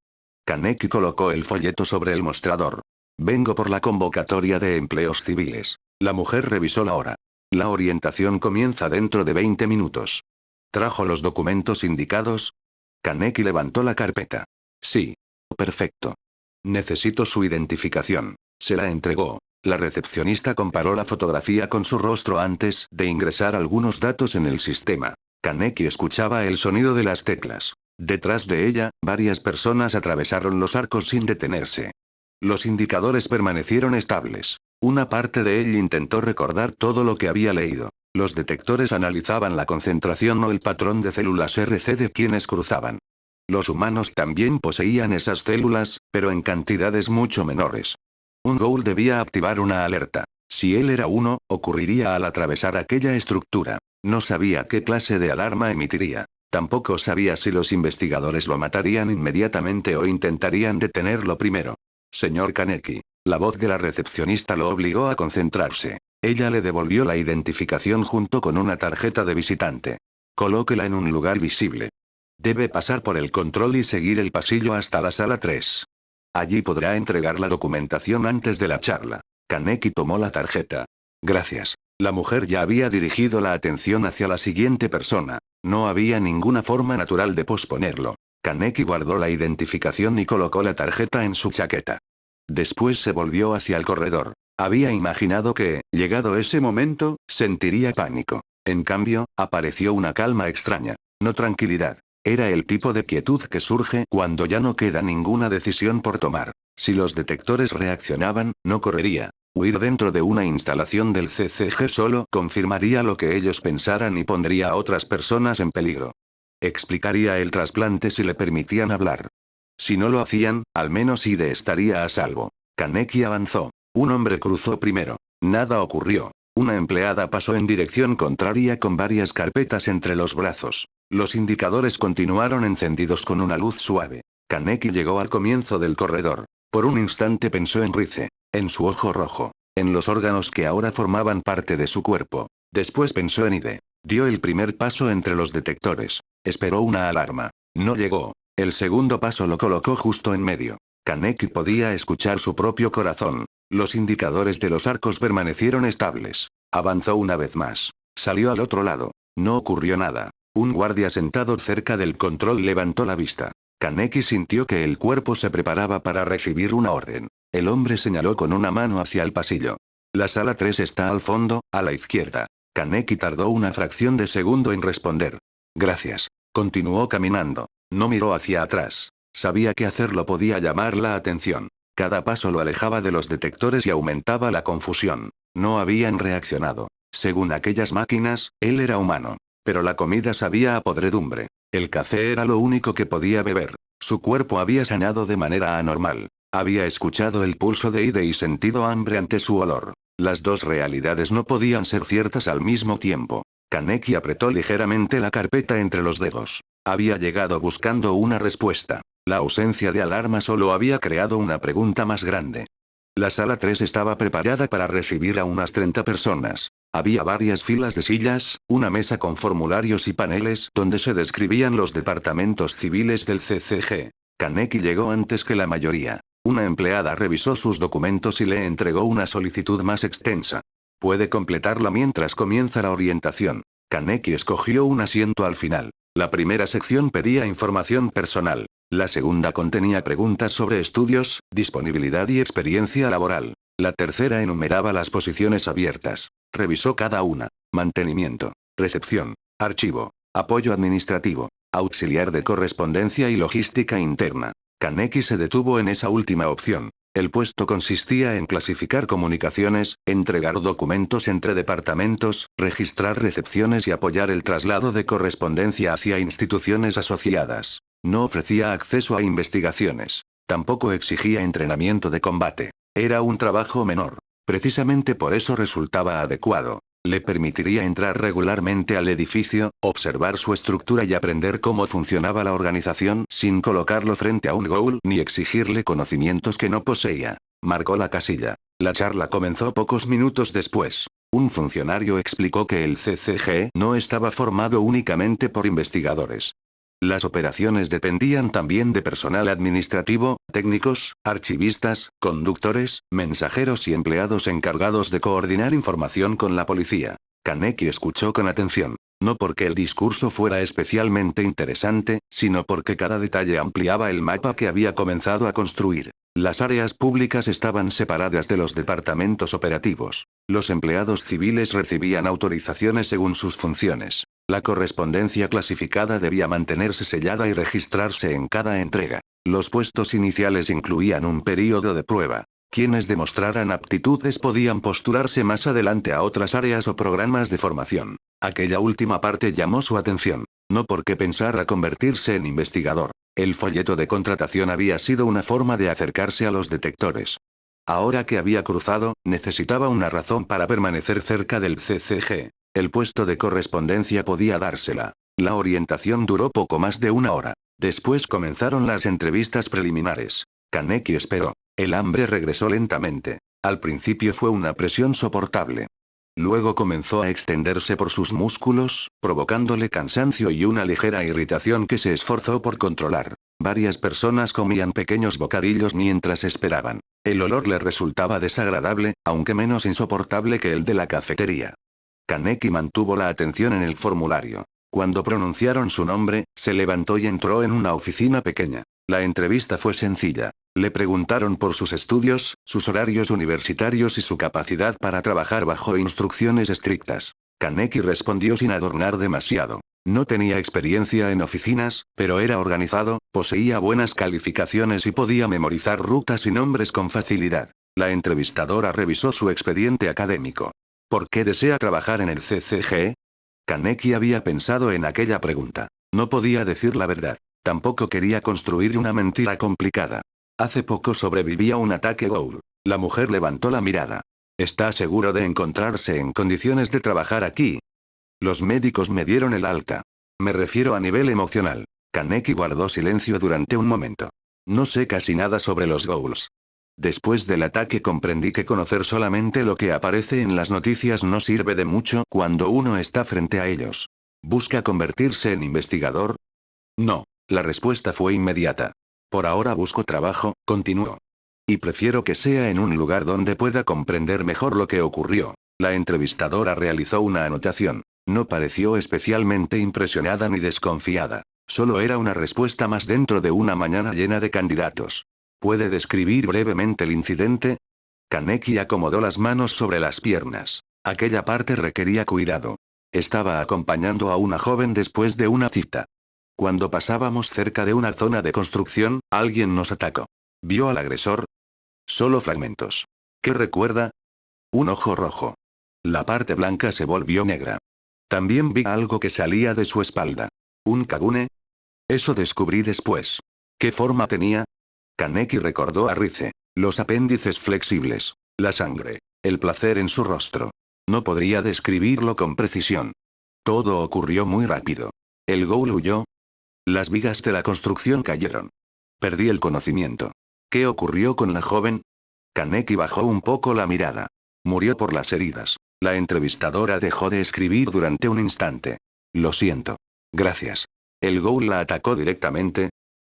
Kaneki colocó el folleto sobre el mostrador. Vengo por la convocatoria de empleos civiles. La mujer revisó la hora. La orientación comienza dentro de 20 minutos. ¿Trajo los documentos indicados? Kaneki levantó la carpeta. Sí. Perfecto. Necesito su identificación. Se la entregó. La recepcionista comparó la fotografía con su rostro antes de ingresar algunos datos en el sistema. Kaneki escuchaba el sonido de las teclas. Detrás de ella, varias personas atravesaron los arcos sin detenerse. Los indicadores permanecieron estables. Una parte de él intentó recordar todo lo que había leído. Los detectores analizaban la concentración o el patrón de células RC de quienes cruzaban. Los humanos también poseían esas células, pero en cantidades mucho menores. Un Gould debía activar una alerta. Si él era uno, ocurriría al atravesar aquella estructura. No sabía qué clase de alarma emitiría. Tampoco sabía si los investigadores lo matarían inmediatamente o intentarían detenerlo primero. Señor Kaneki. La voz de la recepcionista lo obligó a concentrarse. Ella le devolvió la identificación junto con una tarjeta de visitante. Colóquela en un lugar visible. Debe pasar por el control y seguir el pasillo hasta la sala 3. Allí podrá entregar la documentación antes de la charla. Kaneki tomó la tarjeta. Gracias. La mujer ya había dirigido la atención hacia la siguiente persona. No había ninguna forma natural de posponerlo. Kaneki guardó la identificación y colocó la tarjeta en su chaqueta. Después se volvió hacia el corredor. Había imaginado que, llegado ese momento, sentiría pánico. En cambio, apareció una calma extraña. No tranquilidad. Era el tipo de quietud que surge cuando ya no queda ninguna decisión por tomar. Si los detectores reaccionaban, no correría. Huir dentro de una instalación del CCG solo confirmaría lo que ellos pensaran y pondría a otras personas en peligro. Explicaría el trasplante si le permitían hablar. Si no lo hacían, al menos Ide estaría a salvo. Kaneki avanzó. Un hombre cruzó primero. Nada ocurrió. Una empleada pasó en dirección contraria con varias carpetas entre los brazos. Los indicadores continuaron encendidos con una luz suave. Kaneki llegó al comienzo del corredor. Por un instante pensó en Rize, en su ojo rojo, en los órganos que ahora formaban parte de su cuerpo. Después pensó en Ide. Dio el primer paso entre los detectores. Esperó una alarma. No llegó. El segundo paso lo colocó justo en medio. Kaneki podía escuchar su propio corazón. Los indicadores de los arcos permanecieron estables. Avanzó una vez más. Salió al otro lado. No ocurrió nada. Un guardia sentado cerca del control levantó la vista. Kaneki sintió que el cuerpo se preparaba para recibir una orden. El hombre señaló con una mano hacia el pasillo. La sala 3 está al fondo, a la izquierda. Kaneki tardó una fracción de segundo en responder. Gracias. Continuó caminando. No miró hacia atrás. Sabía que hacerlo podía llamar la atención. Cada paso lo alejaba de los detectores y aumentaba la confusión. No habían reaccionado. Según aquellas máquinas, él era humano. Pero la comida sabía a podredumbre. El café era lo único que podía beber. Su cuerpo había sanado de manera anormal. Había escuchado el pulso de Ide y sentido hambre ante su olor. Las dos realidades no podían ser ciertas al mismo tiempo. Kaneki apretó ligeramente la carpeta entre los dedos. Había llegado buscando una respuesta. La ausencia de alarma solo había creado una pregunta más grande. La sala 3 estaba preparada para recibir a unas 30 personas. Había varias filas de sillas, una mesa con formularios y paneles donde se describían los departamentos civiles del CCG. Kaneki llegó antes que la mayoría. Una empleada revisó sus documentos y le entregó una solicitud más extensa. Puede completarla mientras comienza la orientación. Kaneki escogió un asiento al final. La primera sección pedía información personal. La segunda contenía preguntas sobre estudios, disponibilidad y experiencia laboral. La tercera enumeraba las posiciones abiertas. Revisó cada una. Mantenimiento. Recepción. Archivo. Apoyo administrativo. Auxiliar de correspondencia y logística interna. Kaneki se detuvo en esa última opción. El puesto consistía en clasificar comunicaciones, entregar documentos entre departamentos, registrar recepciones y apoyar el traslado de correspondencia hacia instituciones asociadas. No ofrecía acceso a investigaciones. Tampoco exigía entrenamiento de combate. Era un trabajo menor. Precisamente por eso resultaba adecuado. Le permitiría entrar regularmente al edificio, observar su estructura y aprender cómo funcionaba la organización sin colocarlo frente a un ghoul ni exigirle conocimientos que no poseía. Marcó la casilla. La charla comenzó pocos minutos después. Un funcionario explicó que el CCG no estaba formado únicamente por investigadores. Las operaciones dependían también de personal administrativo, técnicos, archivistas, conductores, mensajeros y empleados encargados de coordinar información con la policía. Kaneki escuchó con atención. No porque el discurso fuera especialmente interesante, sino porque cada detalle ampliaba el mapa que había comenzado a construir. Las áreas públicas estaban separadas de los departamentos operativos. Los empleados civiles recibían autorizaciones según sus funciones. La correspondencia clasificada debía mantenerse sellada y registrarse en cada entrega. Los puestos iniciales incluían un período de prueba. Quienes demostraran aptitudes podían postularse más adelante a otras áreas o programas de formación. Aquella última parte llamó su atención. No porque pensara convertirse en investigador. El folleto de contratación había sido una forma de acercarse a los detectores. Ahora que había cruzado, necesitaba una razón para permanecer cerca del CCG. El puesto de correspondencia podía dársela. La orientación duró poco más de una hora. Después comenzaron las entrevistas preliminares. Kaneki esperó. El hambre regresó lentamente. Al principio fue una presión soportable. Luego comenzó a extenderse por sus músculos, provocándole cansancio y una ligera irritación que se esforzó por controlar. Varias personas comían pequeños bocadillos mientras esperaban. El olor le resultaba desagradable, aunque menos insoportable que el de la cafetería. Kaneki mantuvo la atención en el formulario. Cuando pronunciaron su nombre, se levantó y entró en una oficina pequeña. La entrevista fue sencilla. Le preguntaron por sus estudios, sus horarios universitarios y su capacidad para trabajar bajo instrucciones estrictas. Kaneki respondió sin adornar demasiado. No tenía experiencia en oficinas, pero era organizado, poseía buenas calificaciones y podía memorizar rutas y nombres con facilidad. La entrevistadora revisó su expediente académico. ¿Por qué desea trabajar en el CCG? Kaneki había pensado en aquella pregunta. No podía decir la verdad. Tampoco quería construir una mentira complicada. Hace poco sobreviví a un ataque Ghoul. La mujer levantó la mirada. ¿Está seguro de encontrarse en condiciones de trabajar aquí? Los médicos me dieron el alta. Me refiero a nivel emocional. Kaneki guardó silencio durante un momento. No sé casi nada sobre los Ghouls. Después del ataque comprendí que conocer solamente lo que aparece en las noticias no sirve de mucho cuando uno está frente a ellos. ¿Busca convertirse en investigador? No. La respuesta fue inmediata. Por ahora busco trabajo, continuó. Y prefiero que sea en un lugar donde pueda comprender mejor lo que ocurrió. La entrevistadora realizó una anotación. No pareció especialmente impresionada ni desconfiada. Solo era una respuesta más dentro de una mañana llena de candidatos. ¿Puede describir brevemente el incidente? Kaneki acomodó las manos sobre las piernas. Aquella parte requería cuidado. Estaba acompañando a una joven después de una cita. Cuando pasábamos cerca de una zona de construcción, alguien nos atacó. ¿Vio al agresor? Solo fragmentos. ¿Qué recuerda? Un ojo rojo. La parte blanca se volvió negra. También vi algo que salía de su espalda. ¿Un Kagune? Eso descubrí después. ¿Qué forma tenía? Kaneki recordó a Rize. Los apéndices flexibles. La sangre. El placer en su rostro. No podría describirlo con precisión. Todo ocurrió muy rápido. ¿El Ghoul huyó? Las vigas de la construcción cayeron. Perdí el conocimiento. ¿Qué ocurrió con la joven? Kaneki bajó un poco la mirada. Murió por las heridas. La entrevistadora dejó de escribir durante un instante. Lo siento. Gracias. ¿El Ghoul la atacó directamente?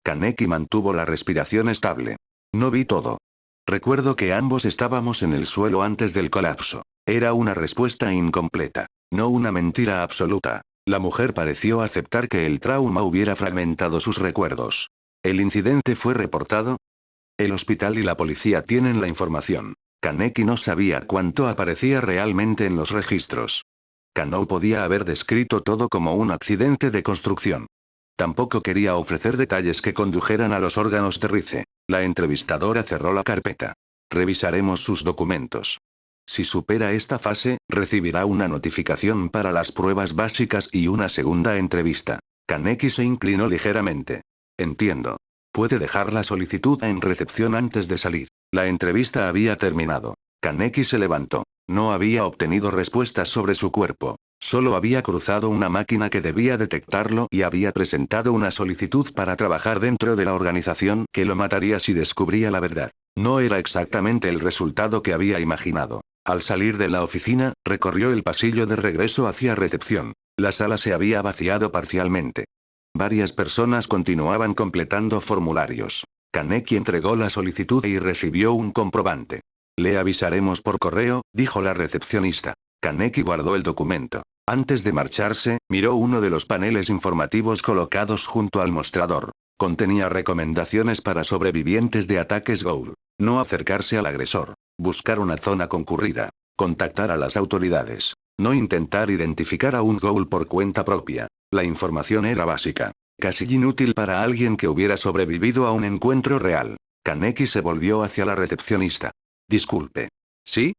Kaneki mantuvo la respiración estable. No vi todo. Recuerdo que ambos estábamos en el suelo antes del colapso. Era una respuesta incompleta. No una mentira absoluta. La mujer pareció aceptar que el trauma hubiera fragmentado sus recuerdos. ¿El incidente fue reportado? El hospital y la policía tienen la información. Kaneki no sabía cuánto aparecía realmente en los registros. Kano podía haber descrito todo como un accidente de construcción. Tampoco quería ofrecer detalles que condujeran a los órganos de Rize. La entrevistadora cerró la carpeta. Revisaremos sus documentos. Si supera esta fase, recibirá una notificación para las pruebas básicas y una segunda entrevista. Kaneki se inclinó ligeramente. Entiendo. Puede dejar la solicitud en recepción antes de salir. La entrevista había terminado. Kaneki se levantó. No había obtenido respuestas sobre su cuerpo. Solo había cruzado una máquina que debía detectarlo y había presentado una solicitud para trabajar dentro de la organización que lo mataría si descubría la verdad. No era exactamente el resultado que había imaginado. Al salir de la oficina, recorrió el pasillo de regreso hacia recepción. La sala se había vaciado parcialmente. Varias personas continuaban completando formularios. Kaneki entregó la solicitud y recibió un comprobante. Le avisaremos por correo, dijo la recepcionista. Kaneki guardó el documento. Antes de marcharse, miró uno de los paneles informativos colocados junto al mostrador. Contenía recomendaciones para sobrevivientes de ataques Ghoul. No acercarse al agresor. Buscar una zona concurrida. Contactar a las autoridades. No intentar identificar a un Ghoul por cuenta propia. La información era básica. Casi inútil para alguien que hubiera sobrevivido a un encuentro real. Kaneki se volvió hacia la recepcionista. Disculpe. ¿Sí?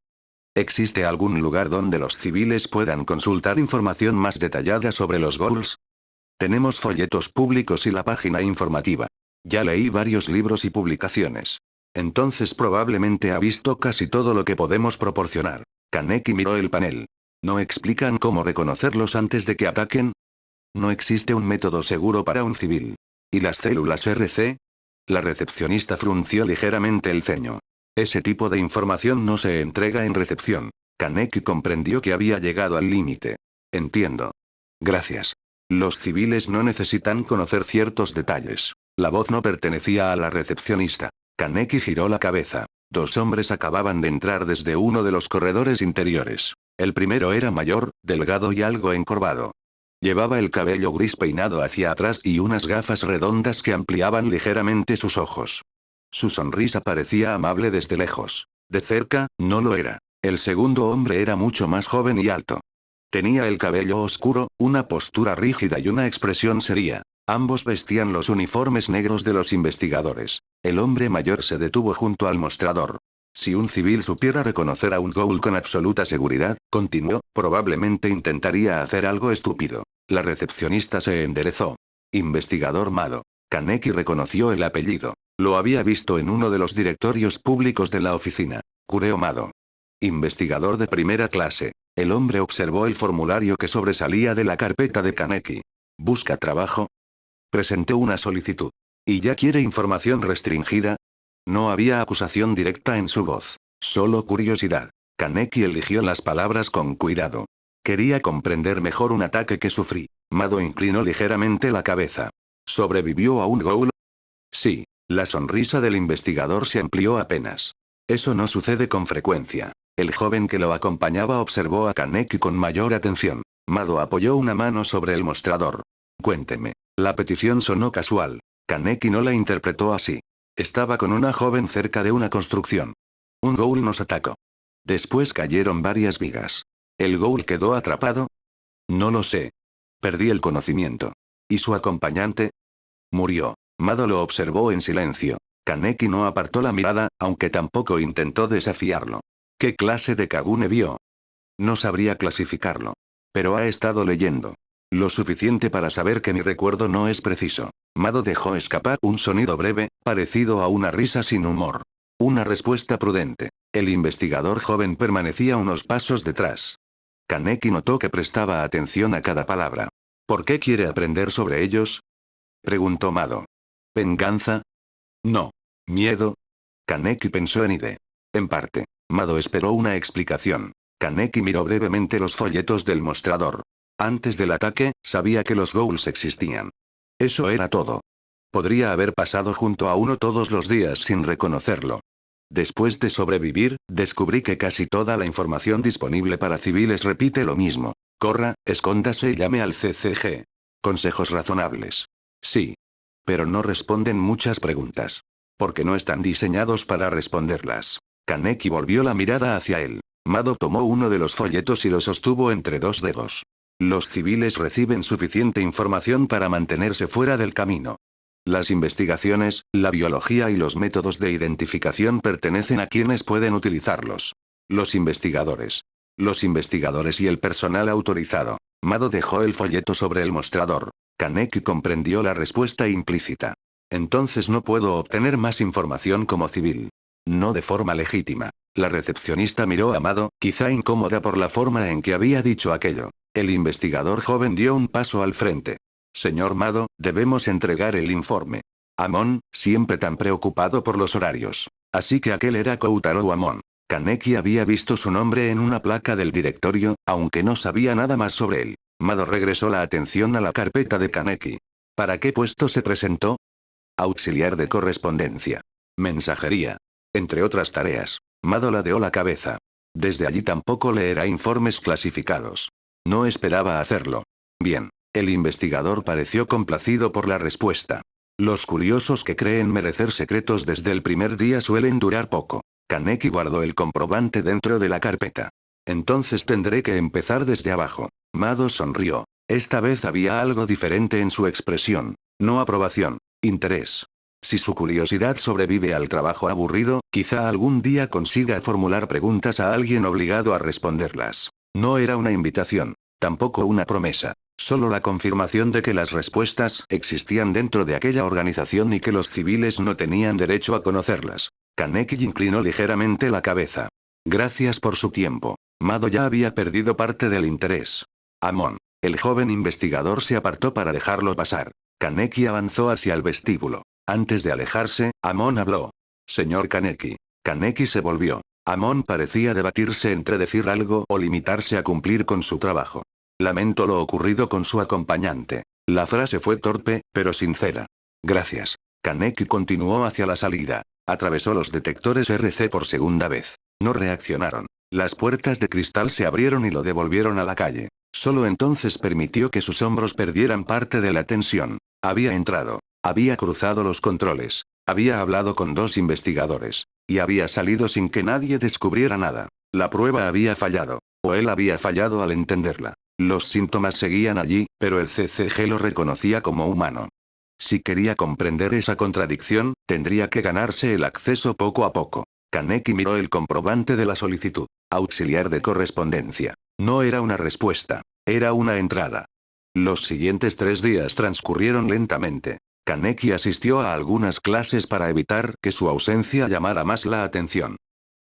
¿Existe algún lugar donde los civiles puedan consultar información más detallada sobre los Ghouls? Tenemos folletos públicos y la página informativa. Ya leí varios libros y publicaciones. Entonces probablemente ha visto casi todo lo que podemos proporcionar. Kaneki miró el panel. ¿No explican cómo reconocerlos antes de que ataquen? No existe un método seguro para un civil. ¿Y las células RC? La recepcionista frunció ligeramente el ceño. Ese tipo de información no se entrega en recepción. Kaneki comprendió que había llegado al límite. Entiendo. Gracias. Los civiles no necesitan conocer ciertos detalles. La voz no pertenecía a la recepcionista. Kaneki giró la cabeza. Dos hombres acababan de entrar desde uno de los corredores interiores. El primero era mayor, delgado y algo encorvado. Llevaba el cabello gris peinado hacia atrás y unas gafas redondas que ampliaban ligeramente sus ojos. Su sonrisa parecía amable desde lejos. De cerca, no lo era. El segundo hombre era mucho más joven y alto. Tenía el cabello oscuro, una postura rígida y una expresión seria. Ambos vestían los uniformes negros de los investigadores. El hombre mayor se detuvo junto al mostrador. Si un civil supiera reconocer a un ghoul con absoluta seguridad, continuó, probablemente intentaría hacer algo estúpido. La recepcionista se enderezó. Investigador Mado. Kaneki reconoció el apellido. Lo había visto en uno de los directorios públicos de la oficina. Kureo Mado. Investigador de primera clase. El hombre observó el formulario que sobresalía de la carpeta de Kaneki. ¿Busca trabajo? Presenté una solicitud. ¿Y ya quiere información restringida? No había acusación directa en su voz. Solo curiosidad. Kaneki eligió las palabras con cuidado. Quería comprender mejor un ataque que sufrí. Mado inclinó ligeramente la cabeza. ¿Sobrevivió a un ghoul? Sí. La sonrisa del investigador se amplió apenas. Eso no sucede con frecuencia. El joven que lo acompañaba observó a Kaneki con mayor atención. Mado apoyó una mano sobre el mostrador. Cuénteme. La petición sonó casual. Kaneki no la interpretó así. Estaba con una joven cerca de una construcción. Un ghoul nos atacó. Después cayeron varias vigas. ¿El ghoul quedó atrapado? No lo sé. Perdí el conocimiento. ¿Y su acompañante? Murió. Mado lo observó en silencio. Kaneki no apartó la mirada, aunque tampoco intentó desafiarlo. ¿Qué clase de Kagune vio? No sabría clasificarlo. Pero ha estado leyendo. Lo suficiente para saber que mi recuerdo no es preciso. Mado dejó escapar un sonido breve, parecido a una risa sin humor. Una respuesta prudente. El investigador joven permanecía unos pasos detrás. Kaneki notó que prestaba atención a cada palabra. ¿Por qué quiere aprender sobre ellos? Preguntó Mado. ¿Venganza? No. ¿Miedo? Kaneki pensó en Ide. En parte. Mado esperó una explicación. Kaneki miró brevemente los folletos del mostrador. Antes del ataque, sabía que los ghouls existían. Eso era todo. Podría haber pasado junto a uno todos los días sin reconocerlo. Después de sobrevivir, descubrí que casi toda la información disponible para civiles repite lo mismo. Corra, escóndase y llame al CCG. Consejos razonables. Sí. Pero no responden muchas preguntas. Porque no están diseñados para responderlas. Kaneki volvió la mirada hacia él. Mado tomó uno de los folletos y lo sostuvo entre dos dedos. Los civiles reciben suficiente información para mantenerse fuera del camino. Las investigaciones, la biología y los métodos de identificación pertenecen a quienes pueden utilizarlos. Los investigadores. Los investigadores y el personal autorizado. Mado dejó el folleto sobre el mostrador. Kaneki comprendió la respuesta implícita. Entonces no puedo obtener más información como civil. No de forma legítima. La recepcionista miró a Mado, quizá incómoda por la forma en que había dicho aquello. El investigador joven dio un paso al frente. Señor Mado, debemos entregar el informe. Amon, siempre tan preocupado por los horarios. Así que aquel era Koutaro Amon. Kaneki había visto su nombre en una placa del directorio, aunque no sabía nada más sobre él. Mado regresó la atención a la carpeta de Kaneki. ¿Para qué puesto se presentó? Auxiliar de correspondencia. Mensajería. Entre otras tareas. Mado ladeó la cabeza. Desde allí tampoco leerá informes clasificados. No esperaba hacerlo. Bien. El investigador pareció complacido por la respuesta. Los curiosos que creen merecer secretos desde el primer día suelen durar poco. Kaneki guardó el comprobante dentro de la carpeta. Entonces tendré que empezar desde abajo. Mado sonrió. Esta vez había algo diferente en su expresión. No aprobación. Interés. Si su curiosidad sobrevive al trabajo aburrido, quizá algún día consiga formular preguntas a alguien obligado a responderlas. No era una invitación. Tampoco una promesa. Solo la confirmación de que las respuestas existían dentro de aquella organización y que los civiles no tenían derecho a conocerlas. Kaneki inclinó ligeramente la cabeza. Gracias por su tiempo. Mado ya había perdido parte del interés. Amon. El joven investigador se apartó para dejarlo pasar. Kaneki avanzó hacia el vestíbulo. Antes de alejarse, Amon habló. Señor Kaneki. Kaneki se volvió. Amon parecía debatirse entre decir algo o limitarse a cumplir con su trabajo. Lamento lo ocurrido con su acompañante. La frase fue torpe, pero sincera. Gracias. Kaneki continuó hacia la salida. Atravesó los detectores RC por segunda vez. No reaccionaron. Las puertas de cristal se abrieron y lo devolvieron a la calle. Solo entonces permitió que sus hombros perdieran parte de la tensión. Había entrado. Había cruzado los controles. Había hablado con 2 investigadores. Y había salido sin que nadie descubriera nada. La prueba había fallado. O él había fallado al entenderla. Los síntomas seguían allí, pero el CCG lo reconocía como humano. Si quería comprender esa contradicción, tendría que ganarse el acceso poco a poco. Kaneki miró el comprobante de la solicitud. Auxiliar de correspondencia. No era una respuesta. Era una entrada. Los siguientes 3 días transcurrieron lentamente. Kaneki asistió a algunas clases para evitar que su ausencia llamara más la atención.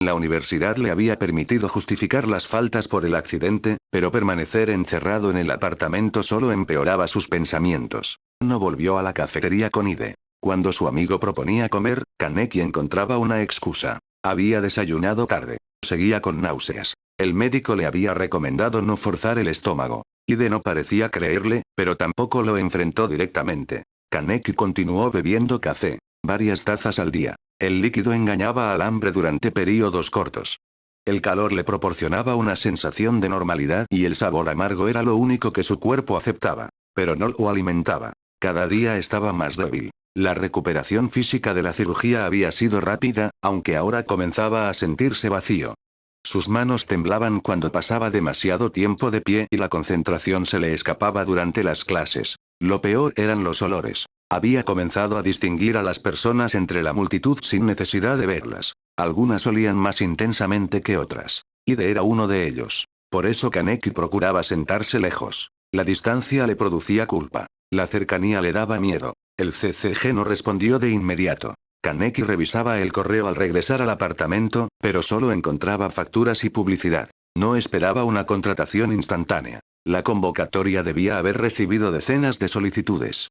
La universidad le había permitido justificar las faltas por el accidente, pero permanecer encerrado en el apartamento solo empeoraba sus pensamientos. No volvió a la cafetería con Ide. Cuando su amigo proponía comer, Kaneki encontraba una excusa. Había desayunado tarde. Seguía con náuseas. El médico le había recomendado no forzar el estómago. Ide no parecía creerle, pero tampoco lo enfrentó directamente. Kaneki continuó bebiendo café. Varias tazas al día. El líquido engañaba al hambre durante períodos cortos. El calor le proporcionaba una sensación de normalidad y el sabor amargo era lo único que su cuerpo aceptaba. Pero no lo alimentaba. Cada día estaba más débil. La recuperación física de la cirugía había sido rápida, aunque ahora comenzaba a sentirse vacío. Sus manos temblaban cuando pasaba demasiado tiempo de pie y la concentración se le escapaba durante las clases. Lo peor eran los olores. Había comenzado a distinguir a las personas entre la multitud sin necesidad de verlas. Algunas olían más intensamente que otras. Ide era uno de ellos. Por eso Kaneki procuraba sentarse lejos. La distancia le producía culpa. La cercanía le daba miedo. El CCG no respondió de inmediato. Kaneki revisaba el correo al regresar al apartamento, pero solo encontraba facturas y publicidad. No esperaba una contratación instantánea. La convocatoria debía haber recibido decenas de solicitudes.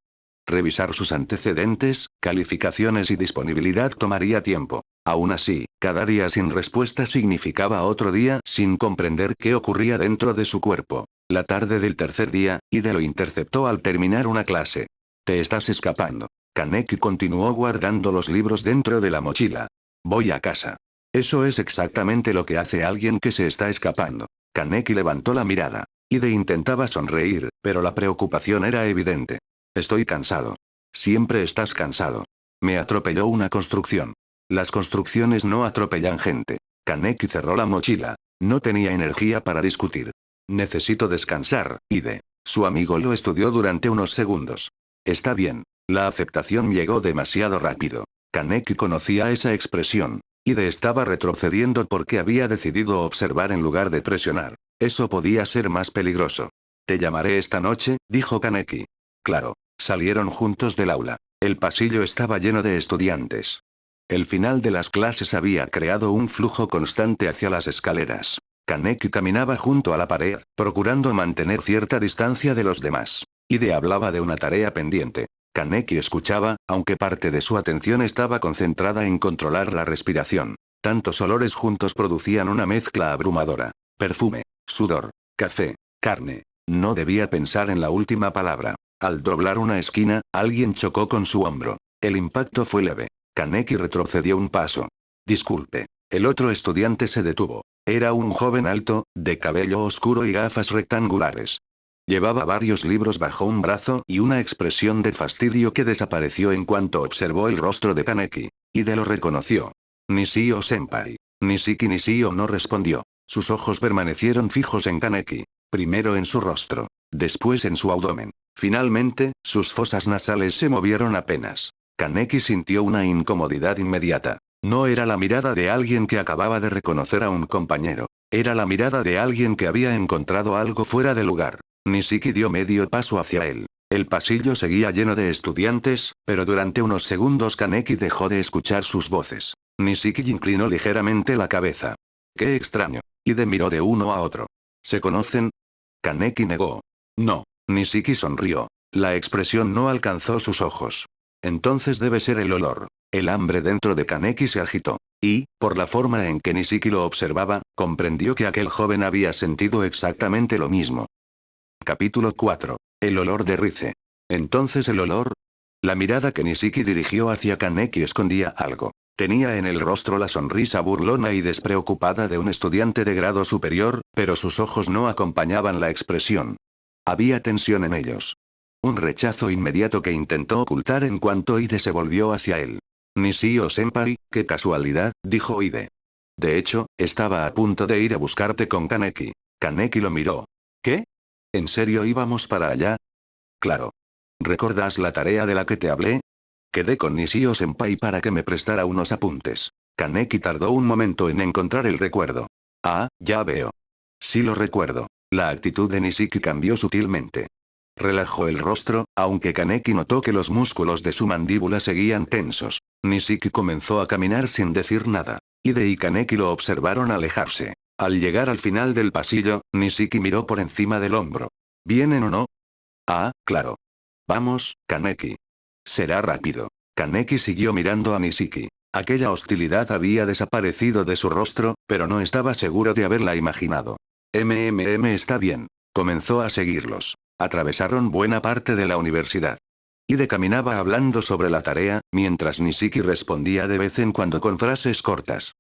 Revisar sus antecedentes, calificaciones y disponibilidad tomaría tiempo. Aún así, cada día sin respuesta significaba otro día sin comprender qué ocurría dentro de su cuerpo. La tarde del tercer día, Ide lo interceptó al terminar una clase. «Te estás escapando». Kaneki continuó guardando los libros dentro de la mochila. «Voy a casa». Eso es exactamente lo que hace alguien que se está escapando. Kaneki levantó la mirada. Ide intentaba sonreír, pero la preocupación era evidente. «Estoy cansado». «Siempre estás cansado». «Me atropelló una construcción». «Las construcciones no atropellan gente». Kaneki cerró la mochila. No tenía energía para discutir. «Necesito descansar, Ide». Su amigo lo estudió durante unos segundos. «Está bien». La aceptación llegó demasiado rápido. Kaneki conocía esa expresión. Ide estaba retrocediendo porque había decidido observar en lugar de presionar. Eso podía ser más peligroso. «Te llamaré esta noche», dijo Kaneki. Claro. Salieron juntos del aula. El pasillo estaba lleno de estudiantes. El final de las clases había creado un flujo constante hacia las escaleras. Kaneki caminaba junto a la pared, procurando mantener cierta distancia de los demás. Ide hablaba de una tarea pendiente. Kaneki escuchaba, aunque parte de su atención estaba concentrada en controlar la respiración. Tantos olores juntos producían una mezcla abrumadora. Perfume, sudor, café, carne. No debía pensar en la última palabra. Al doblar una esquina, alguien chocó con su hombro. El impacto fue leve. Kaneki retrocedió un paso. «Disculpe». El otro estudiante se detuvo. Era un joven alto, de cabello oscuro y gafas rectangulares. Llevaba varios libros bajo un brazo y una expresión de fastidio que desapareció en cuanto observó el rostro de Kaneki. Ide lo reconoció. «Nishio-senpai». Nishio no respondió. Sus ojos permanecieron fijos en Kaneki. Primero en su rostro. Después en su abdomen. Finalmente, sus fosas nasales se movieron apenas. Kaneki sintió una incomodidad inmediata. No era la mirada de alguien que acababa de reconocer a un compañero. Era la mirada de alguien que había encontrado algo fuera de lugar. Nishiki dio medio paso hacia él. El pasillo seguía lleno de estudiantes, pero durante unos segundos Kaneki dejó de escuchar sus voces. Nishiki inclinó ligeramente la cabeza. «Qué extraño». Ide miró de uno a otro. «¿Se conocen?» Kaneki negó. «No». Nishiki sonrió. La expresión no alcanzó sus ojos. «Entonces debe ser el olor». El hambre dentro de Kaneki se agitó. Y, por la forma en que Nishiki lo observaba, comprendió que aquel joven había sentido exactamente lo mismo. Capítulo 4. El olor de Rize. ¿Entonces el olor? La mirada que Nishiki dirigió hacia Kaneki escondía algo. Tenía en el rostro la sonrisa burlona y despreocupada de un estudiante de grado superior, pero sus ojos no acompañaban la expresión. Había tensión en ellos. Un rechazo inmediato que intentó ocultar en cuanto Ide se volvió hacia él. Nishio-senpai, qué casualidad, dijo Ide. De hecho, estaba a punto de ir a buscarte con Kaneki. Kaneki lo miró. ¿Qué? ¿En serio íbamos para allá? Claro. ¿Recuerdas la tarea de la que te hablé? Quedé con Nishio-senpai para que me prestara unos apuntes. Kaneki tardó un momento en encontrar el recuerdo. Ah, ya veo. Sí lo recuerdo. La actitud de Nishiki cambió sutilmente. Relajó el rostro, aunque Kaneki notó que los músculos de su mandíbula seguían tensos. Nishiki comenzó a caminar sin decir nada. Ide y Kaneki lo observaron alejarse. Al llegar al final del pasillo, Nishiki miró por encima del hombro. ¿Vienen o no? Ah, claro. Vamos, Kaneki. Será rápido. Kaneki siguió mirando a Nishiki. Aquella hostilidad había desaparecido de su rostro, pero no estaba seguro de haberla imaginado. Está bien. Comenzó a seguirlos. Atravesaron buena parte de la universidad. Ide caminaba hablando sobre la tarea, mientras Nishiki respondía de vez en cuando con frases cortas.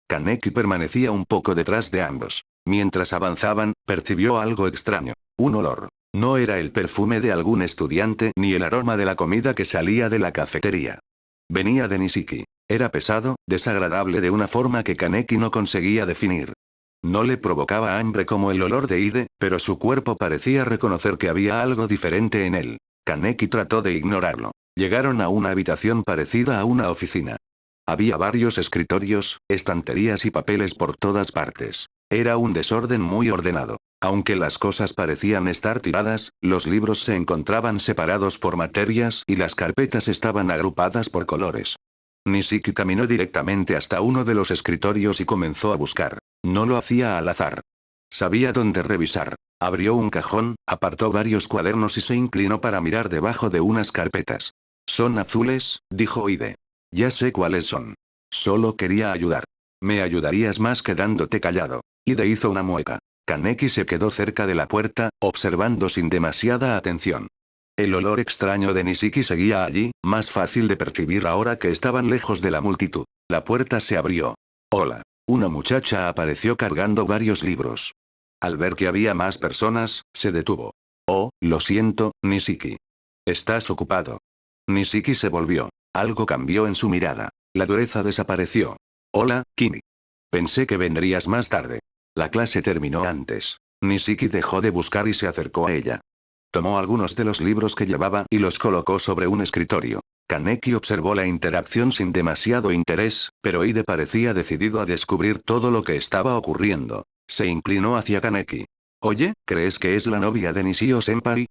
Kaneki permanecía un poco detrás de ambos. Mientras avanzaban, percibió algo extraño. Un olor. No era el perfume de algún estudiante ni el aroma de la comida que salía de la cafetería. Venía de Nishiki. Era pesado, desagradable de una forma que Kaneki no conseguía definir. No le provocaba hambre como el olor de Ide, pero su cuerpo parecía reconocer que había algo diferente en él. Kaneki trató de ignorarlo. Llegaron a una habitación parecida a una oficina. Había varios escritorios, estanterías y papeles por todas partes. Era un desorden muy ordenado. Aunque las cosas parecían estar tiradas, los libros se encontraban separados por materias y las carpetas estaban agrupadas por colores. Nishiki caminó directamente hasta uno de los escritorios y comenzó a buscar. No lo hacía al azar. Sabía dónde revisar. Abrió un cajón, apartó varios cuadernos y se inclinó para mirar debajo de unas carpetas. «Son azules», dijo Ide. «Ya sé cuáles son. Solo quería ayudar. Me ayudarías más quedándote callado». Ide hizo una mueca. Kaneki se quedó cerca de la puerta, observando sin demasiada atención. El olor extraño de Nishiki seguía allí, más fácil de percibir ahora que estaban lejos de la multitud. La puerta se abrió. «Hola». Una muchacha apareció cargando varios libros. Al ver que había más personas, se detuvo. «Oh, lo siento, Nishiki. ¿Estás ocupado?» Nishiki se volvió. Algo cambió en su mirada. La dureza desapareció. «Hola, Kimi. Pensé que vendrías más tarde». La clase terminó antes. Nishiki dejó de buscar y se acercó a ella. Tomó algunos de los libros que llevaba y los colocó sobre un escritorio. Kaneki observó la interacción sin demasiado interés, pero Ide parecía decidido a descubrir todo lo que estaba ocurriendo. Se inclinó hacia Kaneki. «Oye, ¿crees que es la novia de Nishio-senpai?»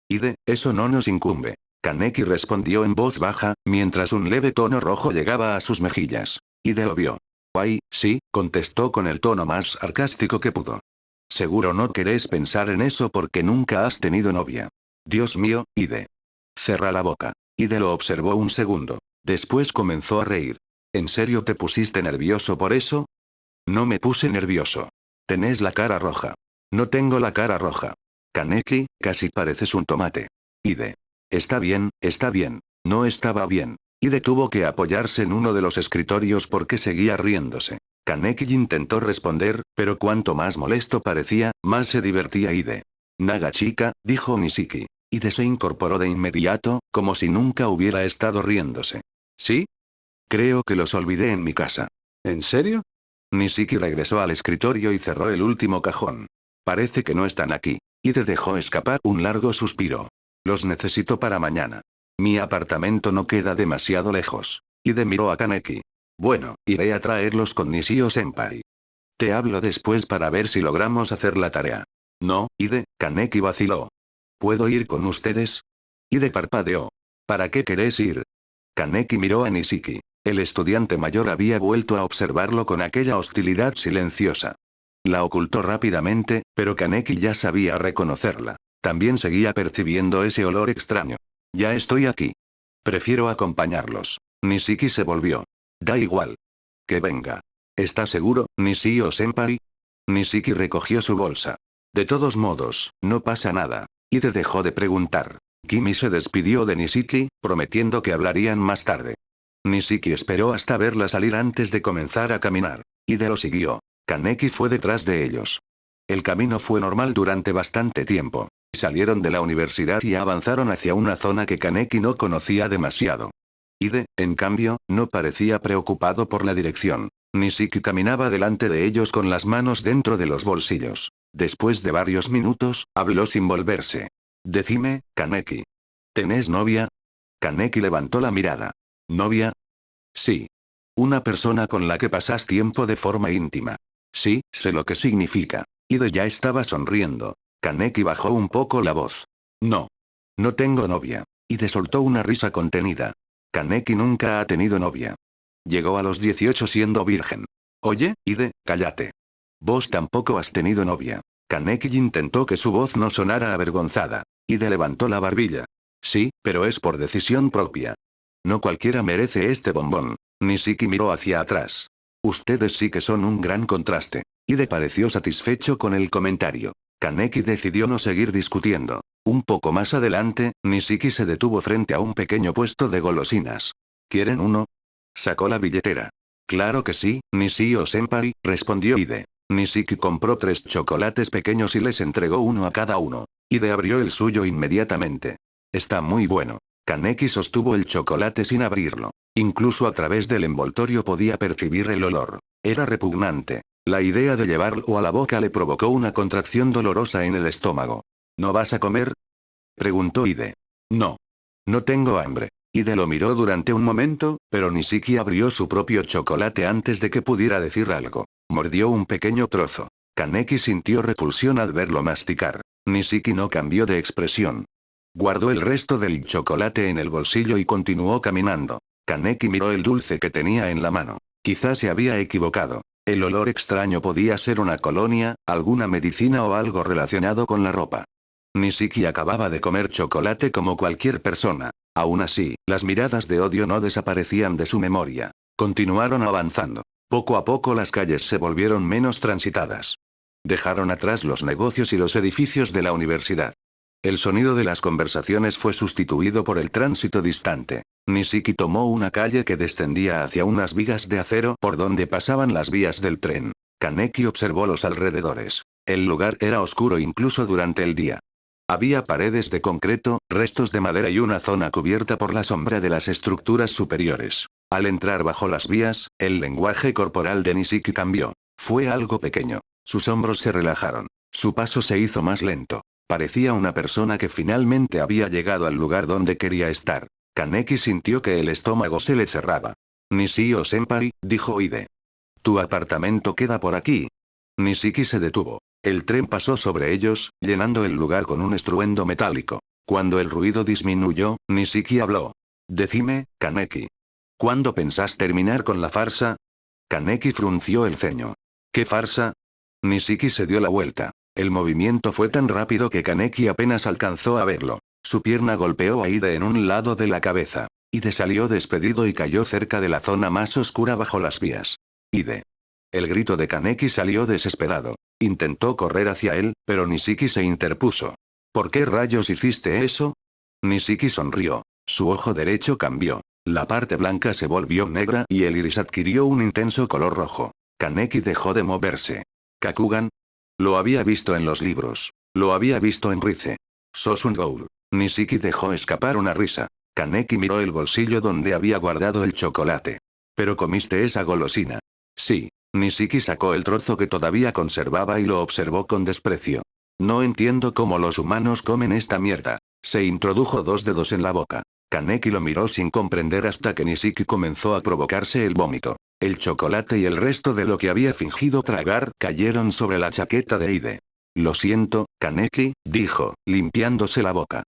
«Ide, eso no nos incumbe». Kaneki respondió en voz baja, mientras un leve tono rojo llegaba a sus mejillas. Ide lo vio. «Ay, sí», contestó con el tono más sarcástico que pudo. «Seguro no querés pensar en eso porque nunca has tenido novia». «Dios mío, Ide. Cerra la boca». Ide lo observó un segundo. Después comenzó a reír. «¿En serio te pusiste nervioso por eso?» «No me puse nervioso. Tenés la cara roja». «No tengo la cara roja. Kaneki, casi pareces un tomate». «Ide. Está bien, está bien». No estaba bien. Ide tuvo que apoyarse en uno de los escritorios porque seguía riéndose. Kaneki intentó responder, pero cuanto más molesto parecía, más se divertía Ide. «Naga chica», dijo Nishiki. Ide se incorporó de inmediato, como si nunca hubiera estado riéndose. «¿Sí? Creo que los olvidé en mi casa». «¿En serio?» Nishiki regresó al escritorio y cerró el último cajón. «Parece que no están aquí». Ide dejó escapar un largo suspiro. «Los necesito para mañana. Mi apartamento no queda demasiado lejos». Ide miró a Kaneki. «Bueno, iré a traerlos con Nishio-senpai. Te hablo después para ver si logramos hacer la tarea». «No, Ide», Kaneki vaciló. «¿Puedo ir con ustedes?» Ide parpadeó. «¿Para qué querés ir?» Kaneki miró a Nishiki. El estudiante mayor había vuelto a observarlo con aquella hostilidad silenciosa. La ocultó rápidamente, pero Kaneki ya sabía reconocerla. También seguía percibiendo ese olor extraño. «Ya estoy aquí. Prefiero acompañarlos». Nishiki se volvió. «Da igual. Que venga». «¿Está seguro, Nishio-senpai?» Nishiki recogió su bolsa. «De todos modos, no pasa nada». Ide dejó de preguntar. Kimi se despidió de Nishiki, prometiendo que hablarían más tarde. Nishiki esperó hasta verla salir antes de comenzar a caminar. Ide lo siguió. Kaneki fue detrás de ellos. El camino fue normal durante bastante tiempo. Salieron de la universidad y avanzaron hacia una zona que Kaneki no conocía demasiado. Ide, en cambio, no parecía preocupado por la dirección. Nishiki caminaba delante de ellos con las manos dentro de los bolsillos. Después de varios minutos, habló sin volverse. Decime, Kaneki. ¿Tenés novia? Kaneki levantó la mirada. ¿Novia? Sí. Una persona con la que pasas tiempo de forma íntima. Sí, sé lo que significa. Ide ya estaba sonriendo. Kaneki bajó un poco la voz. No. No tengo novia. Ide soltó una risa contenida. Kaneki nunca ha tenido novia. Llegó a los 18 siendo virgen. Oye, Ide, cállate. Vos tampoco has tenido novia. Kaneki intentó que su voz no sonara avergonzada. Ide levantó la barbilla. Sí, pero es por decisión propia. No cualquiera merece este bombón. Nishiki miró hacia atrás. Ustedes sí que son un gran contraste. Ide pareció satisfecho con el comentario. Kaneki decidió no seguir discutiendo. Un poco más adelante, Nishiki se detuvo frente a un pequeño puesto de golosinas. ¿Quieren uno? Sacó la billetera. Claro que sí, Nishio-senpai, respondió Ide. Nishiki compró 3 chocolates pequeños y les entregó uno a cada uno. Ide abrió el suyo inmediatamente. Está muy bueno. Kaneki sostuvo el chocolate sin abrirlo. Incluso a través del envoltorio podía percibir el olor. Era repugnante. La idea de llevarlo a la boca le provocó una contracción dolorosa en el estómago. ¿No vas a comer? Preguntó Ide. No. No tengo hambre. Ide lo miró durante un momento, pero Nishiki abrió su propio chocolate antes de que pudiera decir algo. Mordió un pequeño trozo. Kaneki sintió repulsión al verlo masticar. Nishiki no cambió de expresión. Guardó el resto del chocolate en el bolsillo y continuó caminando. Kaneki miró el dulce que tenía en la mano. Quizás se había equivocado. El olor extraño podía ser una colonia, alguna medicina o algo relacionado con la ropa. Nishiki acababa de comer chocolate como cualquier persona. Aún así, las miradas de odio no desaparecían de su memoria. Continuaron avanzando. Poco a poco las calles se volvieron menos transitadas. Dejaron atrás los negocios y los edificios de la universidad. El sonido de las conversaciones fue sustituido por el tránsito distante. Nishiki tomó una calle que descendía hacia unas vigas de acero por donde pasaban las vías del tren. Kaneki observó los alrededores. El lugar era oscuro incluso durante el día. Había paredes de concreto, restos de madera y una zona cubierta por la sombra de las estructuras superiores. Al entrar bajo las vías, el lenguaje corporal de Nishiki cambió. Fue algo pequeño. Sus hombros se relajaron. Su paso se hizo más lento. Parecía una persona que finalmente había llegado al lugar donde quería estar. Kaneki sintió que el estómago se le cerraba. Nishio-senpai, dijo Ide. Tu apartamento queda por aquí. Nishiki se detuvo. El tren pasó sobre ellos, llenando el lugar con un estruendo metálico. Cuando el ruido disminuyó, Nishiki habló. Decime, Kaneki. ¿Cuándo pensás terminar con la farsa? Kaneki frunció el ceño. ¿Qué farsa? Nishiki se dio la vuelta. El movimiento fue tan rápido que Kaneki apenas alcanzó a verlo. Su pierna golpeó a Ide en un lado de la cabeza. Ide salió despedido y cayó cerca de la zona más oscura bajo las vías. Ide. El grito de Kaneki salió desesperado. Intentó correr hacia él, pero Nishiki se interpuso. ¿Por qué rayos hiciste eso? Nishiki sonrió. Su ojo derecho cambió. La parte blanca se volvió negra y el iris adquirió un intenso color rojo. Kaneki dejó de moverse. ¿Kakugan? Lo había visto en los libros. Lo había visto en Rize. Sos un ghoul. Nishiki dejó escapar una risa. Kaneki miró el bolsillo donde había guardado el chocolate. ¿Pero comiste esa golosina? Sí. Nishiki sacó el trozo que todavía conservaba y lo observó con desprecio. No entiendo cómo los humanos comen esta mierda. Se introdujo 2 dedos en la boca. Kaneki lo miró sin comprender hasta que Nishiki comenzó a provocarse el vómito. El chocolate y el resto de lo que había fingido tragar cayeron sobre la chaqueta de Ide. Lo siento, Kaneki, dijo, limpiándose la boca.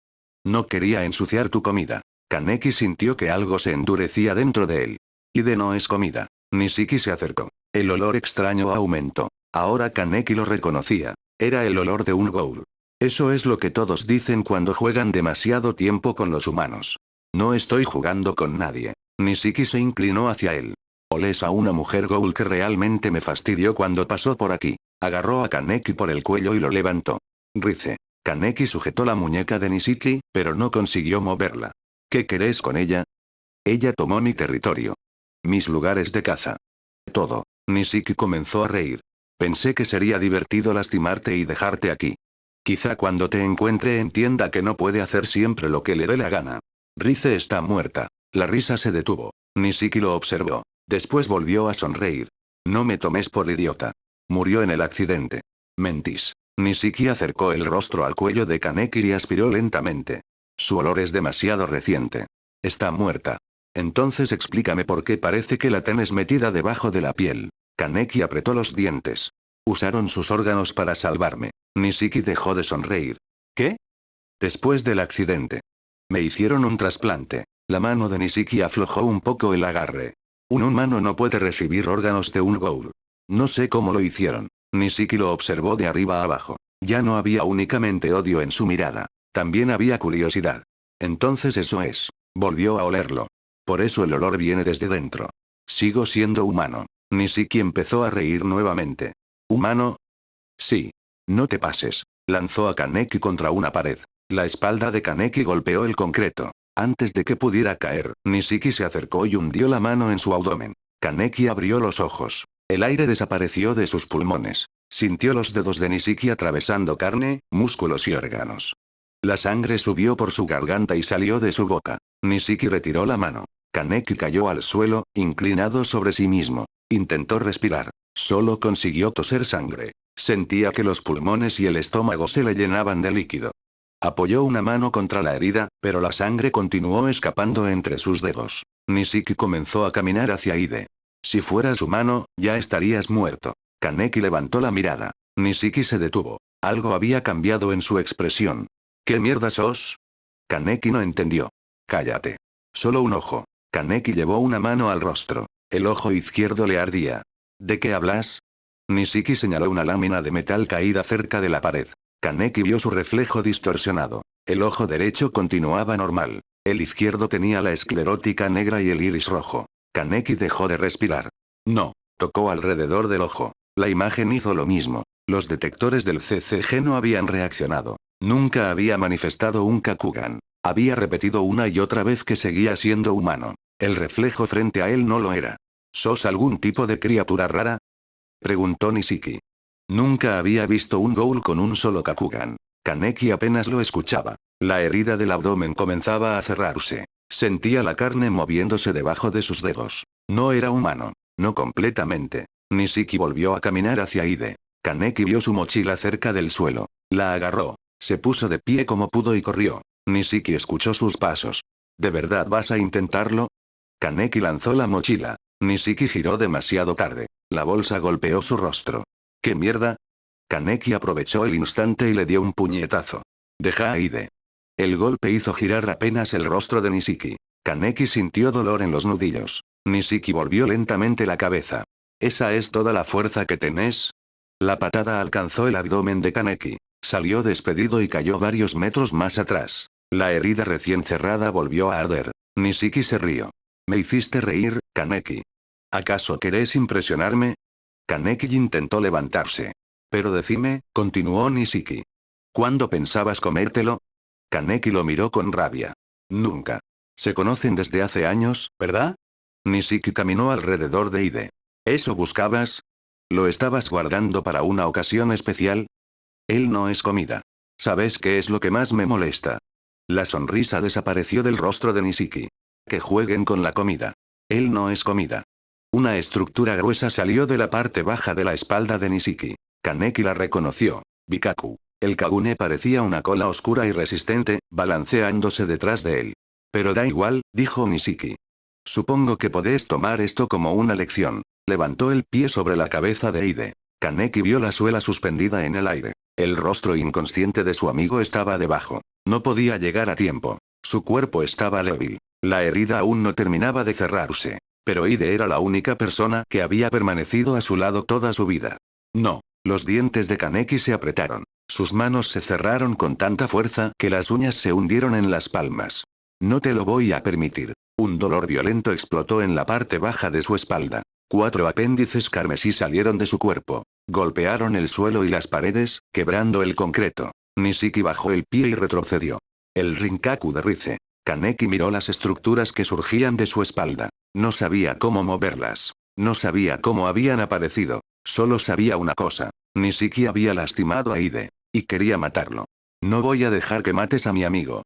No quería ensuciar tu comida. Kaneki sintió que algo se endurecía dentro de él. Ide no es comida. Nishiki se acercó. El olor extraño aumentó. Ahora Kaneki lo reconocía. Era el olor de un ghoul. Eso es lo que todos dicen cuando juegan demasiado tiempo con los humanos. No estoy jugando con nadie. Nishiki se inclinó hacia él. Olés a una mujer ghoul que realmente me fastidió cuando pasó por aquí. Agarró a Kaneki por el cuello y lo levantó. Rize. Kaneki sujetó la muñeca de Nishiki, pero no consiguió moverla. ¿Qué querés con ella? Ella tomó mi territorio. Mis lugares de caza. Todo. Nishiki comenzó a reír. Pensé que sería divertido lastimarte y dejarte aquí. Quizá cuando te encuentre entienda que no puede hacer siempre lo que le dé la gana. Rize está muerta. La risa se detuvo. Nishiki lo observó. Después volvió a sonreír. No me tomes por idiota. Murió en el accidente. Mentís. Nishiki acercó el rostro al cuello de Kaneki y aspiró lentamente. Su olor es demasiado reciente. Está muerta. Entonces explícame por qué parece que la tienes metida debajo de la piel. Kaneki apretó los dientes. Usaron sus órganos para salvarme. Nishiki dejó de sonreír. ¿Qué? Después del accidente. Me hicieron un trasplante. La mano de Nishiki aflojó un poco el agarre. Un humano no puede recibir órganos de un ghoul. No sé cómo lo hicieron. Nishiki lo observó de arriba a abajo. Ya no había únicamente odio en su mirada. También había curiosidad. Entonces eso es. Volvió a olerlo. Por eso el olor viene desde dentro. Sigo siendo humano. Nishiki empezó a reír nuevamente. ¿Humano? Sí. No te pases. Lanzó a Kaneki contra una pared. La espalda de Kaneki golpeó el concreto. Antes de que pudiera caer, Nishiki se acercó y hundió la mano en su abdomen. Kaneki abrió los ojos. El aire desapareció de sus pulmones. Sintió los dedos de Nishiki atravesando carne, músculos y órganos. La sangre subió por su garganta y salió de su boca. Nishiki retiró la mano. Kaneki cayó al suelo, inclinado sobre sí mismo. Intentó respirar. Solo consiguió toser sangre. Sentía que los pulmones y el estómago se le llenaban de líquido. Apoyó una mano contra la herida, pero la sangre continuó escapando entre sus dedos. Nishiki comenzó a caminar hacia Ide. Si fueras humano, ya estarías muerto. Kaneki levantó la mirada. Nishiki se detuvo. Algo había cambiado en su expresión. ¿Qué mierda sos? Kaneki no entendió. Cállate. Solo un ojo. Kaneki llevó una mano al rostro. El ojo izquierdo le ardía. ¿De qué hablas? Nishiki señaló una lámina de metal caída cerca de la pared. Kaneki vio su reflejo distorsionado. El ojo derecho continuaba normal. El izquierdo tenía la esclerótica negra y el iris rojo. Kaneki dejó de respirar. No. Tocó alrededor del ojo. La imagen hizo lo mismo. Los detectores del CCG no habían reaccionado. Nunca había manifestado un Kakugan. Había repetido una y otra vez que seguía siendo humano. El reflejo frente a él no lo era. ¿Sos algún tipo de criatura rara? Preguntó Nishiki. Nunca había visto un ghoul con un solo Kakugan. Kaneki apenas lo escuchaba. La herida del abdomen comenzaba a cerrarse. Sentía la carne moviéndose debajo de sus dedos. No era humano. No completamente. Nishiki volvió a caminar hacia Ide. Kaneki vio su mochila cerca del suelo. La agarró. Se puso de pie como pudo y corrió. Nishiki escuchó sus pasos. ¿De verdad vas a intentarlo? Kaneki lanzó la mochila. Nishiki giró demasiado tarde. La bolsa golpeó su rostro. ¿Qué mierda? Kaneki aprovechó el instante y le dio un puñetazo. Deja a Ide. El golpe hizo girar apenas el rostro de Nishiki. Kaneki sintió dolor en los nudillos. Nishiki volvió lentamente la cabeza. ¿Esa es toda la fuerza que tenés? La patada alcanzó el abdomen de Kaneki. Salió despedido y cayó varios metros más atrás. La herida recién cerrada volvió a arder. Nishiki se rió. Me hiciste reír, Kaneki. ¿Acaso querés impresionarme? Kaneki intentó levantarse. Pero decime, continuó Nishiki. ¿Cuándo pensabas comértelo? Kaneki lo miró con rabia. Nunca. Se conocen desde hace años, ¿verdad? Nishiki caminó alrededor de Ide. ¿Eso buscabas? ¿Lo estabas guardando para una ocasión especial? Él no es comida. ¿Sabes qué es lo que más me molesta? La sonrisa desapareció del rostro de Nishiki. Que jueguen con la comida. Él no es comida. Una estructura gruesa salió de la parte baja de la espalda de Nishiki. Kaneki la reconoció. Bikaku. El Kagune parecía una cola oscura y resistente, balanceándose detrás de él. Pero da igual, dijo Nishiki. Supongo que podés tomar esto como una lección. Levantó el pie sobre la cabeza de Ide. Kaneki vio la suela suspendida en el aire. El rostro inconsciente de su amigo estaba debajo. No podía llegar a tiempo. Su cuerpo estaba débil. La herida aún no terminaba de cerrarse. Pero Ide era la única persona que había permanecido a su lado toda su vida. No. Los dientes de Kaneki se apretaron. Sus manos se cerraron con tanta fuerza que las uñas se hundieron en las palmas. No te lo voy a permitir. Un dolor violento explotó en la parte baja de su espalda. 4 apéndices carmesí salieron de su cuerpo. Golpearon el suelo y las paredes, quebrando el concreto. Nishiki bajó el pie y retrocedió. El Rinkaku de Rize. Kaneki miró las estructuras que surgían de su espalda. No sabía cómo moverlas. No sabía cómo habían aparecido. Solo sabía una cosa. Nishiki había lastimado a Ide. Y quería matarlo. No voy a dejar que mates a mi amigo.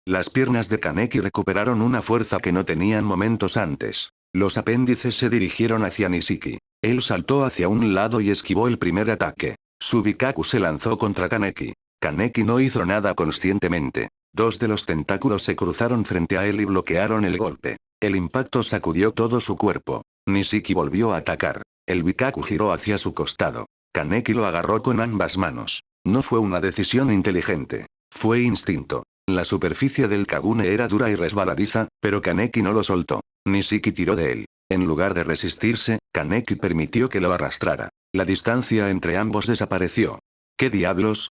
Las piernas de Kaneki recuperaron una fuerza que no tenían momentos antes. Los apéndices se dirigieron hacia Nishiki. Él saltó hacia un lado y esquivó el primer ataque. Su Bikaku se lanzó contra Kaneki. Kaneki no hizo nada conscientemente. Dos de los tentáculos se cruzaron frente a él y bloquearon el golpe. El impacto sacudió todo su cuerpo. Nishiki volvió a atacar. El Bikaku giró hacia su costado. Kaneki lo agarró con ambas manos. No fue una decisión inteligente. Fue instinto. La superficie del Kagune era dura y resbaladiza, pero Kaneki no lo soltó. Nishiki tiró de él. En lugar de resistirse, Kaneki permitió que lo arrastrara. La distancia entre ambos desapareció. ¿Qué diablos?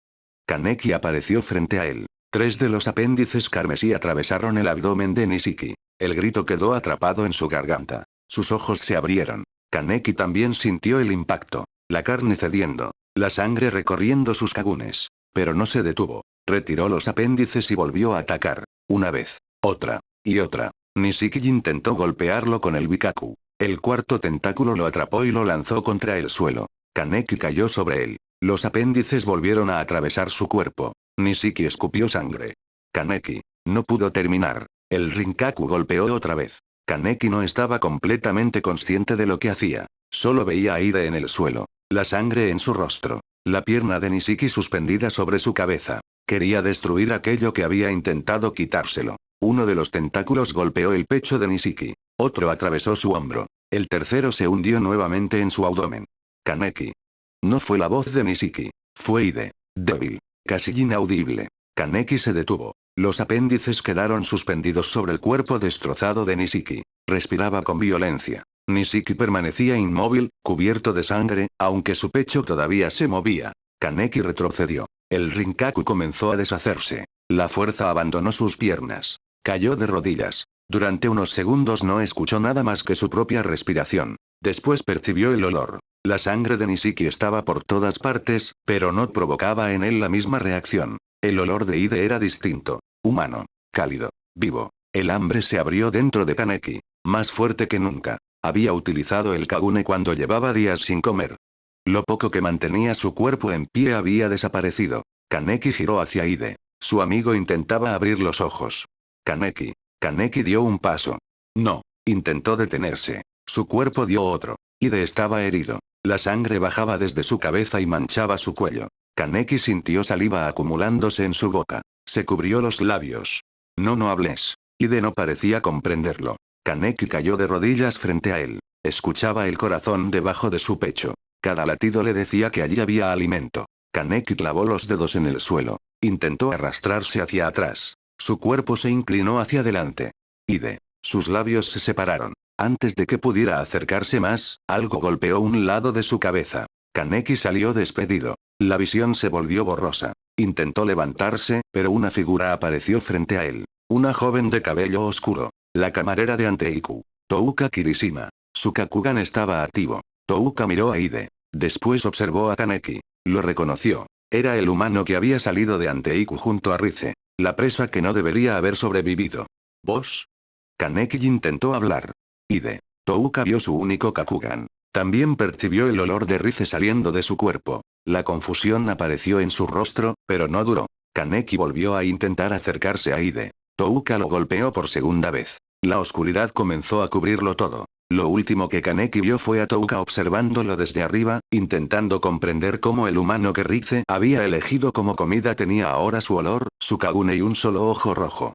Kaneki apareció frente a él. Tres de los apéndices carmesí atravesaron el abdomen de Nishiki. El grito quedó atrapado en su garganta. Sus ojos se abrieron. Kaneki también sintió el impacto. La carne cediendo. La sangre recorriendo sus kagunes. Pero no se detuvo. Retiró los apéndices y volvió a atacar. Una vez. Otra. Y otra. Nishiki intentó golpearlo con el Bikaku. El cuarto tentáculo lo atrapó y lo lanzó contra el suelo. Kaneki cayó sobre él. Los apéndices volvieron a atravesar su cuerpo. Nishiki escupió sangre. Kaneki. No pudo terminar. El Rinkaku golpeó otra vez. Kaneki no estaba completamente consciente de lo que hacía. Solo veía a Ide en el suelo. La sangre en su rostro. La pierna de Nishiki suspendida sobre su cabeza. Quería destruir aquello que había intentado quitárselo. Uno de los tentáculos golpeó el pecho de Nishiki. Otro atravesó su hombro. El tercero se hundió nuevamente en su abdomen. Kaneki. No fue la voz de Nishiki. Fue Ide. Débil. Casi inaudible. Kaneki se detuvo. Los apéndices quedaron suspendidos sobre el cuerpo destrozado de Nishiki. Respiraba con violencia. Nishiki permanecía inmóvil, cubierto de sangre, aunque su pecho todavía se movía. Kaneki retrocedió. El Rinkaku comenzó a deshacerse. La fuerza abandonó sus piernas. Cayó de rodillas. Durante unos segundos no escuchó nada más que su propia respiración. Después percibió el olor. La sangre de Nishiki estaba por todas partes, pero no provocaba en él la misma reacción. El olor de Ide era distinto. Humano. Cálido. Vivo. El hambre se abrió dentro de Kaneki. Más fuerte que nunca. Había utilizado el Kagune cuando llevaba días sin comer. Lo poco que mantenía su cuerpo en pie había desaparecido. Kaneki giró hacia Ide. Su amigo intentaba abrir los ojos. Kaneki. Kaneki dio un paso. No. Intentó detenerse. Su cuerpo dio otro. Ide estaba herido. La sangre bajaba desde su cabeza y manchaba su cuello. Kaneki sintió saliva acumulándose en su boca. Se cubrió los labios. No hables. Ide no parecía comprenderlo. Kaneki cayó de rodillas frente a él. Escuchaba el corazón debajo de su pecho. Cada latido le decía que allí había alimento. Kaneki clavó los dedos en el suelo. Intentó arrastrarse hacia atrás. Su cuerpo se inclinó hacia adelante. Ide. Sus labios se separaron. Antes de que pudiera acercarse más, algo golpeó un lado de su cabeza. Kaneki salió despedido. La visión se volvió borrosa. Intentó levantarse, pero una figura apareció frente a él. Una joven de cabello oscuro. La camarera de Anteiku. Touka Kirishima. Su Kakugan estaba activo. Touka miró a Ide. Después observó a Kaneki. Lo reconoció. Era el humano que había salido de Anteiku junto a Rize. La presa que no debería haber sobrevivido. ¿Vos? Kaneki intentó hablar. Ide. Touka vio su único Kakugan. También percibió el olor de Rize saliendo de su cuerpo. La confusión apareció en su rostro, pero no duró. Kaneki volvió a intentar acercarse a Ide. Touka lo golpeó por segunda vez. La oscuridad comenzó a cubrirlo todo. Lo último que Kaneki vio fue a Touka observándolo desde arriba, intentando comprender cómo el humano que Rize había elegido como comida tenía ahora su olor, su Kagune y un solo ojo rojo.